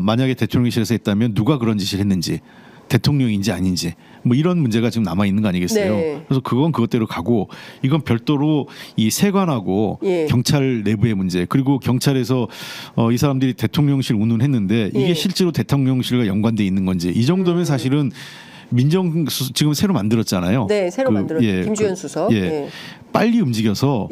만약에 대통령실에서 했다면 누가 그런 짓을 했는지 대통령인지 아닌지 뭐 이런 문제가 지금 남아 있는 거 아니겠어요? 그래서 그건 그것대로 가고 이건 별도로 이 세관하고 경찰 내부의 문제 그리고 경찰에서 이 사람들이 대통령실 운운했는데 이게 실제로 대통령실과 연관돼 있는 건지 이 정도면 사실은 민정수석 지금 새로 만들었잖아요. 새로 만들었죠. 김주현 수석. 빨리 움직여서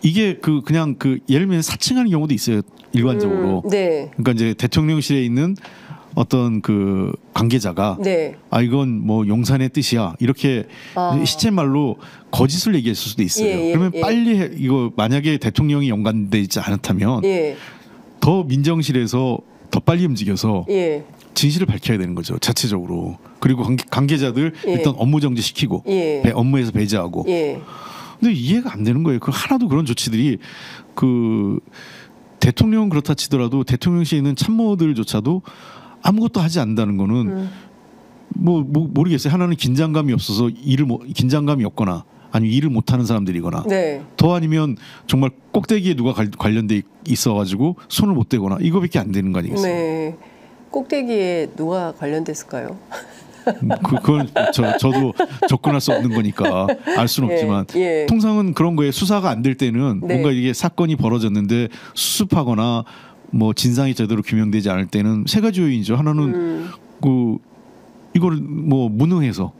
이게 그냥 예를 들면 사칭하는 경우도 있어요. 일반적으로. 그러니까 이제 대통령실에 있는 어떤 그 관계자가 이건 뭐 용산의 뜻이야 이렇게 시체말로 거짓을 얘기했을 수도 있어요. 그러면 빨리 이거 만약에 대통령이 연관돼 있지 않았다면 더 민정실에서 더 빨리 움직여서 진실을 밝혀야 되는 거죠. 자체적으로. 그리고 관계자들 일단 업무 정지시키고 업무에서 배제하고 근데 이해가 안 되는 거예요. 그 하나도 그런 조치들이 그 대통령은 그렇다 치더라도 대통령실에 있는 참모들조차도 아무것도 하지 않는다는 거는 모르겠어요. 하나는 긴장감이 없어서 긴장감이 없거나 아니면 일을 못하는 사람들이거나 네. 더 아니면 정말 꼭대기에 누가 관련돼 있어가지고 손을 못 대거나 이거밖에 안 되는 거 아니겠어요? 네. 꼭대기에 누가 관련됐을까요? 그건 저도 접근할 수 없는 거니까 알 수는 없지만 통상은 그런 거에 수사가 안 될 때는 뭔가 이게 사건이 벌어졌는데 수습하거나 뭐 진상이 제대로 규명되지 않을 때는 세 가지 요인이죠. 하나는 그 이걸 뭐 무능해서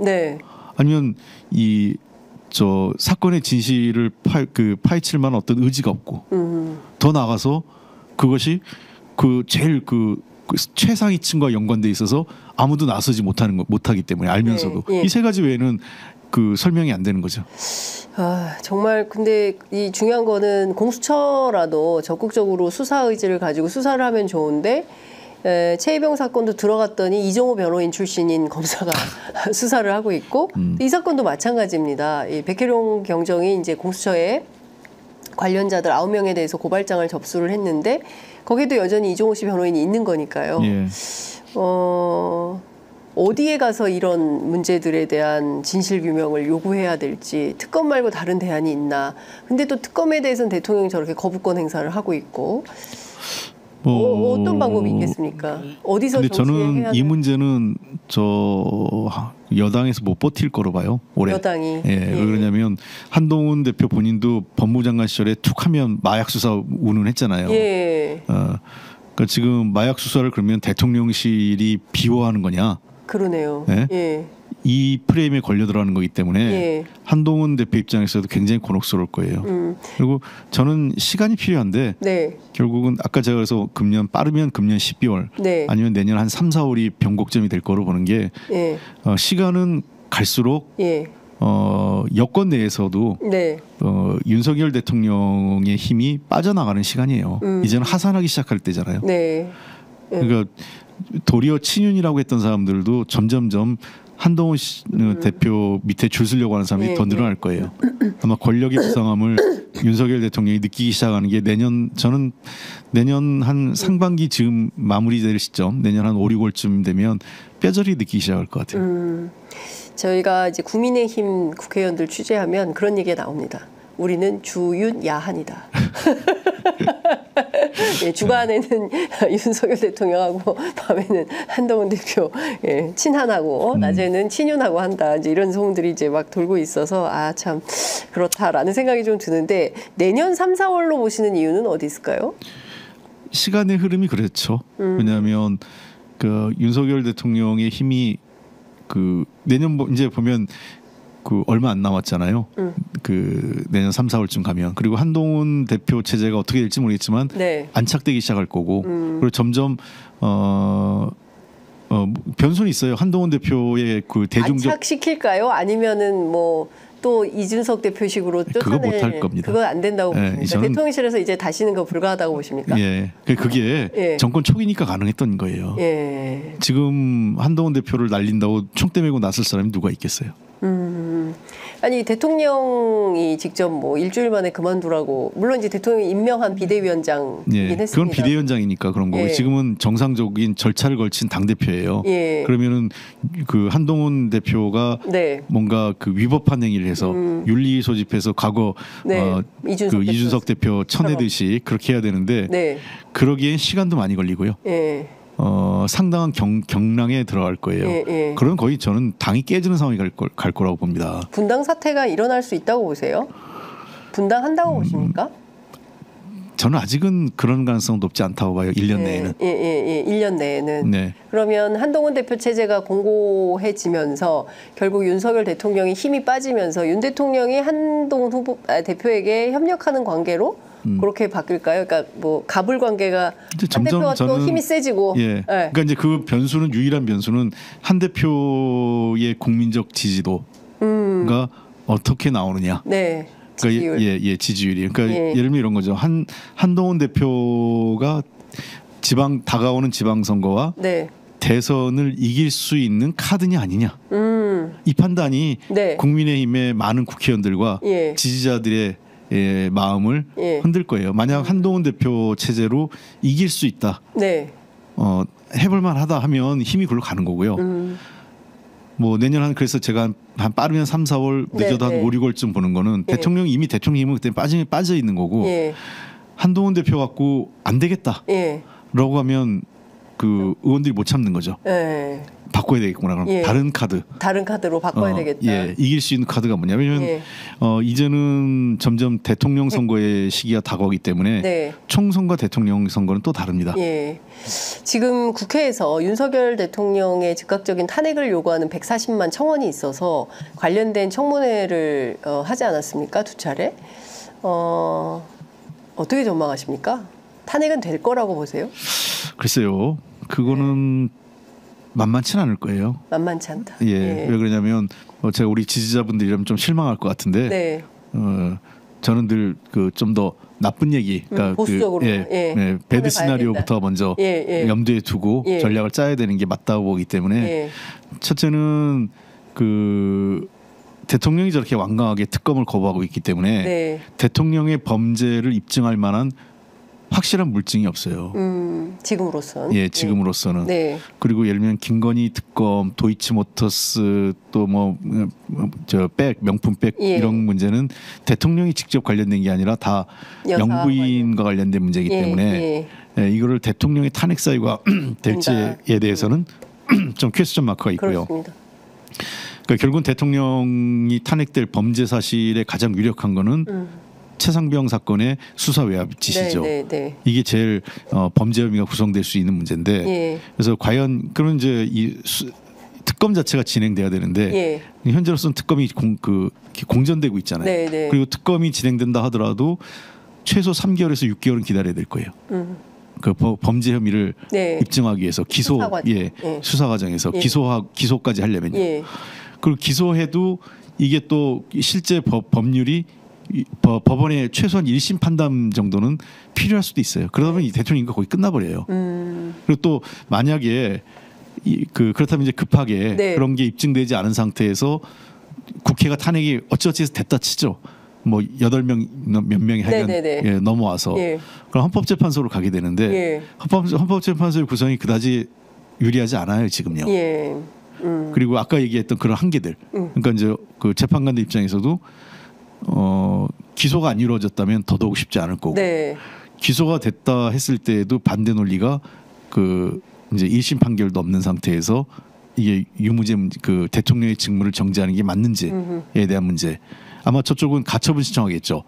아니면 저 사건의 진실을 파헤칠 만한 어떤 의지가 없고 더 나아가서 그것이 그 제일 그 최상위층과 연관돼 있어서 아무도 나서지 못하기 때문에 알면서도 이 세 가지 외에는 그 설명이 안 되는 거죠. 아, 정말 근데 이 중요한 거는 공수처라도 적극적으로 수사 의지를 가지고 수사를 하면 좋은데 최희병 사건도 들어갔더니 이종호 변호인 출신인 검사가 수사를 하고 있고 이 사건도 마찬가지입니다. 이 백혜룡 경정이 이제 공수처에 관련자들 9명에 대해서 고발장을 접수를 했는데 거기도 여전히 이종호 씨 변호인이 있는 거니까요. 어디에 가서 이런 문제들에 대한 진실규명을 요구해야 될지 특검 말고 다른 대안이 있나. 근데 또 특검에 대해서는 대통령이 저렇게 거부권 행사를 하고 있고 어떤 방법이 있겠습니까? 어디서 근데 저는 이 문제는 여당에서 못 버틸 거로 봐요. 올해. 여당이. 왜 그러냐면 한동훈 대표 본인도 법무장관 시절에 툭하면 마약 수사 운운했잖아요. 그러니까 지금 마약 수사를 그러면 대통령실이 비호하는 거냐? 그러네요. 이 프레임에 걸려 들어가는 거기 때문에 한동훈 대표 입장에서도 굉장히 곤혹스러울 거예요. 그리고 저는 시간이 필요한데 결국은 아까 제가 그래서 빠르면 금년 12월 아니면 내년 한 3, 4월이 변곡점이 될 거로 보는 게 시간은 갈수록 여권 내에서도 윤석열 대통령의 힘이 빠져나가는 시간이에요. 이제는 하산하기 시작할 때잖아요. 그러니까 도리어 친윤이라고 했던 사람들도 점점점 한동훈 대표 밑에 줄 서려고 하는 사람이 더 늘어날 거예요. 아마 권력의 부상함을 윤석열 대통령이 느끼기 시작하는 게 저는 내년 한 상반기 즈음 마무리될 시점, 내년 한 5, 6월쯤 되면 뼈저리 느끼기 시작할 것 같아요. 저희가 이제 국민의힘 국회의원들 취재하면 그런 얘기가 나옵니다. 우리는 주윤 야한이다. 주간에는 윤석열 대통령하고 밤에는 한동훈 대표 친한하고 낮에는 친윤하고 한다. 이제 이런 소문들이 이제 막 돌고 있어서 아 참 그렇다라는 생각이 좀 드는데 내년 3, 4월로 보시는 이유는 어디 있을까요? 시간의 흐름이 그렇죠. 왜냐하면 그 윤석열 대통령의 힘이 그 내년 이제 보면 그 얼마 안 남았잖아요. 그 내년 3, 4월쯤 가면 그리고 한동훈 대표 체제가 어떻게 될지 모르겠지만 안착되기 시작할 거고 그리고 점점 변수는 있어요. 한동훈 대표의 그 대중적 안착시킬까요? 아니면은 뭐 또 이준석 대표식으로 그거 못할 겁니다. 그거 안 된다고 보십니까? 대통령실에서 이제 다시는 거 불가하다고 보십니까? 그게 정권 초기니까 가능했던 거예요. 지금 한동훈 대표를 날린다고 총대 메고 나설 사람이 누가 있겠어요? 아니 대통령이 직접 뭐 일주일 만에 그만두라고 물론 이제 대통령이 임명한 비대위원장이긴 했습니다. 그건 비대위원장이니까 그런 거고 지금은 정상적인 절차를 걸친 당 대표예요. 그러면은 그 한동훈 대표가 뭔가 그 위법한 행위를 해서 윤리 소집해서 과거 이준석 대표 쳐내듯이 그렇게 해야 되는데 그러기엔 시간도 많이 걸리고요. 상당한 경랑에 들어갈 거예요. 그런 거의 저는 당이 깨지는 상황이 갈 거라고 봅니다. 분당 사태가 일어날 수 있다고 보세요? 분당한다고 보십니까? 저는 아직은 그런 가능성 높지 않다고 봐요. 1년 내에는. 1년 내에는. 그러면 한동훈 대표 체제가 공고해지면서 결국 윤석열 대통령이 힘이 빠지면서 윤 대통령이 한동훈 대표에게 협력하는 관계로 그렇게 바뀔까요? 그러니까 뭐 갑을 관계가 한 대표가 또 힘이 세지고. 그러니까 이제 그 변수는 유일한 변수는 한 대표의 국민적 지지도가 어떻게 나오느냐. 지지율. 그러니까 지지율이. 그러니까 예를 들면 이런 거죠. 한동훈 대표가 다가오는 지방선거와 대선을 이길 수 있는 카드냐 아니냐. 이 판단이 네. 국민의힘의 많은 국회의원들과 예. 지지자들의 마음을 예. 흔들 거예요. 만약 한동훈 대표 체제로 이길 수 있다. 네. 해볼만하다 하면 힘이 글로 가는 거고요. 뭐 내년 그래서 제가 한 빠르면 3, 4월 늦어도 네, 한 5, 6월쯤 보는 거는 예. 대통령 이미 대통령 힘은 그때 빠져 있는 거고 예. 한동훈 대표 갖고 안 되겠다. 예. 라고 하면 그 의원들이 못 참는 거죠. 예. 바꿔야 되겠구나. 그럼 예. 다른 카드로 바꿔야 되겠다. 예, 이길 수 있는 카드가 뭐냐? 왜냐하면 예. 이제는 점점 대통령 선거의 시기가 다가오기 때문에 네. 총선과 대통령 선거는 또 다릅니다. 예. 지금 국회에서 윤석열 대통령의 즉각적인 탄핵을 요구하는 140만 청원이 있어서 관련된 청문회를 하지 않았습니까? 2차례. 어떻게 전망하십니까? 탄핵은 될 거라고 보세요? 글쎄요. 그거는 만만치는 않을 거예요. 만만치 않다. 예. 왜 그러냐면 제가 우리 지지자분들이라면 좀 실망할 것 같은데 네. 저는 늘 좀 더 나쁜 얘기, 그러니까 보수적으로 배드 시나리오부터 먼저 염두에 두고 전략을 짜야 되는 게 맞다고 보기 때문에 첫째는 그 대통령이 저렇게 완강하게 특검을 거부하고 있기 때문에 대통령의 범죄를 입증할 만한 확실한 물증이 없어요. 지금으로서는. 예, 지금으로서는. 그리고 예를 들면 김건희 특검, 도이치모터스 또 뭐 저 명품백 이런 문제는 대통령이 직접 관련된 게 아니라 다 영부인과 관련된 문제이기 때문에 이거를 대통령의 탄핵 사유가 될지에 대해서는 좀 퀘스천 마크가 있고요. 그렇습니다. 그러니까 결국은 대통령이 탄핵될 범죄 사실에 가장 유력한 거는 최상병 사건의 수사 외압 지시죠. 이게 제일 범죄 혐의가 구성될 수 있는 문제인데 그래서 과연 그러면 이제 이 특검 자체가 진행돼야 되는데 현재로서는 특검이 공전되고 있잖아요. 그리고 특검이 진행된다 하더라도 최소 3개월에서 6개월은 기다려야 될 거예요. 그 범죄 혐의를 입증하기 위해서 수사 과정에서 기소까지 하려면요. 그리고 기소해도 이게 또 실제 법률이 법원의 최소한 1심 판단 정도는 필요할 수도 있어요. 그러다 보면 이 대통령이 거의 끝나버려요. 그리고 또 만약에 그렇다면 이제 급하게 그런 게 입증되지 않은 상태에서 국회가 탄핵이 어찌어찌해서 됐다 치죠. 뭐 8명 몇 명이 하여간 넘어와서 그럼 헌법재판소로 가게 되는데 헌법재판소의 구성이 그다지 유리하지 않아요 지금요. 그리고 아까 얘기했던 그런 한계들. 그러니까 이제 그 재판관들 입장에서도 기소가 안 이루어졌다면 더더욱 쉽지 않을 거고 기소가 됐다 했을 때에도 반대 논리가 이제 1심 판결도 없는 상태에서 이게 유무죄 그 대통령의 직무를 정지하는 게 맞는지에 대한 문제. 아마 저쪽은 가처분 신청하겠죠.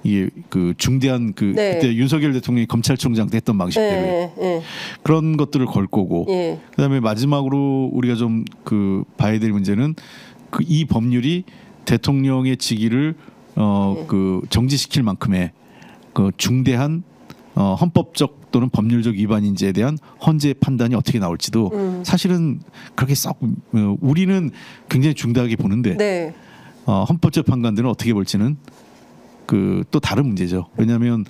이게 중대한 그때 윤석열 대통령이 검찰총장 때 했던 방식대로 그런 것들을 걸 거고. 그다음에 마지막으로 우리가 좀 봐야 될 문제는 이 법률이 대통령의 직위를 정지시킬 만큼의 중대한 헌법적 또는 법률적 위반인지에 대한 헌재 판단이 어떻게 나올지도 사실은 그렇게 썩 우리는 굉장히 중대하게 보는데 헌법재판관들은 어떻게 볼지는 또 다른 문제죠. 왜냐하면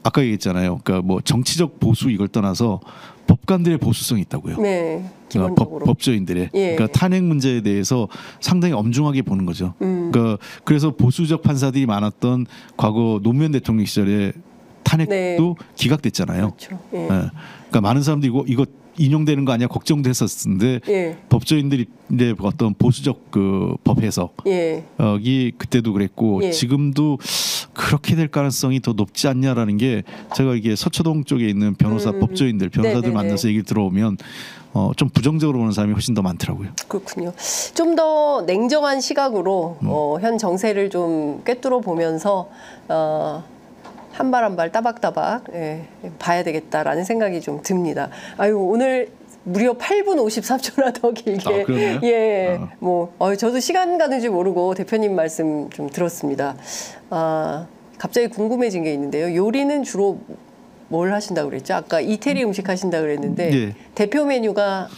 아까 얘기했잖아요. 그러니까 뭐 정치적 보수 이걸 떠나서 법관들의 보수성이 있다고요. 법조인들의 그러니까 탄핵 문제에 대해서 상당히 엄중하게 보는 거죠. 그러니까 그래서 보수적 판사들이 많았던 과거 노무현 대통령 시절에 탄핵도 기각됐잖아요. 그러니까 많은 사람들이 이거 인용되는 거 아니야 걱정도 했었는데 법조인들의 어떤 보수적 법 해석이 그때도 그랬고 지금도 그렇게 될 가능성이 더 높지 않냐라는 게 제가 이게 서초동 쪽에 있는 법조인들 변호사들 만나서 얘기를 들어오면 좀 부정적으로 보는 사람이 훨씬 더 많더라고요. 그렇군요. 좀 더 냉정한 시각으로 현 정세를 좀 꿰뚫어 보면서 한 발 한 발 따박따박 봐야 되겠다라는 생각이 좀 듭니다. 아유 오늘 무려 8분 53초나 더 길게 저도 시간 가는 줄 모르고 대표님 말씀 좀 들었습니다. 갑자기 궁금해진 게 있는데요. 요리는 주로 뭘 하신다고 그랬죠? 아까 이태리 음식 하신다고 그랬는데 대표 메뉴가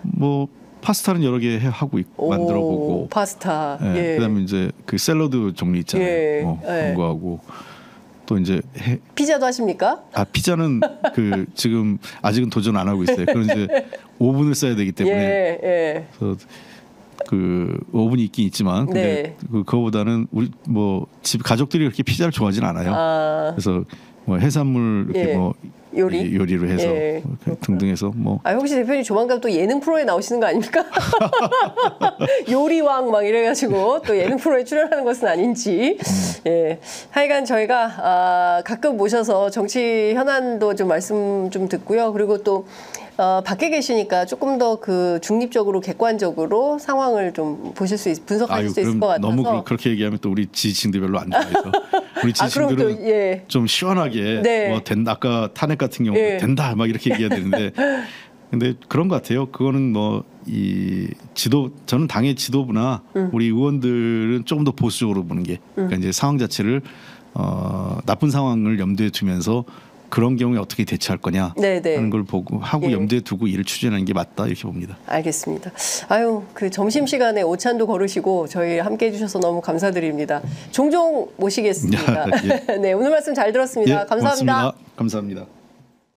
뭐 파스타는 여러 개 하고 만들어보고 파스타 그다음에 이제 샐러드 종류 있잖아요. 그런 거 하고 또 이제 피자도 하십니까? 피자는 그 지금 아직은 도전 안 하고 있어요. 그런 이제 오븐을 써야 되기 때문에 그래서 그 오븐이 있긴 있지만 근데 그거보다는 우리 뭐 집 가족들이 그렇게 피자를 좋아하진 않아요. 그래서 뭐 해산물 이렇게 뭐 요리를 해서 등등 해서 뭐. 혹시 대표님 조만간 또 예능 프로에 나오시는 거 아닙니까? 요리왕 막 이래가지고 또 예능 프로에 출연하는 것은 아닌지. 하여간 저희가 가끔 모셔서 정치 현안도 좀 말씀 좀 듣고요. 그리고 또 밖에 계시니까 조금 더 그 중립적으로 객관적으로 상황을 좀 보실 수 분석하실 수 있을 것 같아서. 너무 그렇게 얘기하면 또 우리 지지층들 별로 안 좋아해서 우리 지지층들은 좀 시원하게 뭐 된다. 아까 탄핵 같은 경우 된다 막 이렇게 얘기해야 되는데 근데 그런 것 같아요. 그거는 뭐 이 저는 당의 지도부나 우리 의원들은 조금 더 보수적으로 보는 게 그러니까 이제 상황 자체를 나쁜 상황을 염두에 두면서 그런 경우에 어떻게 대처할 거냐 하는 걸 보고 하고 염두에 두고 일을 추진하는 게 맞다 이렇게 봅니다. 알겠습니다. 그 점심시간에 오찬도 걸으시고 저희 함께해 주셔서 너무 감사드립니다. 종종 모시겠습니다. 네, 오늘 말씀 잘 들었습니다. 감사합니다. 고맙습니다. 감사합니다.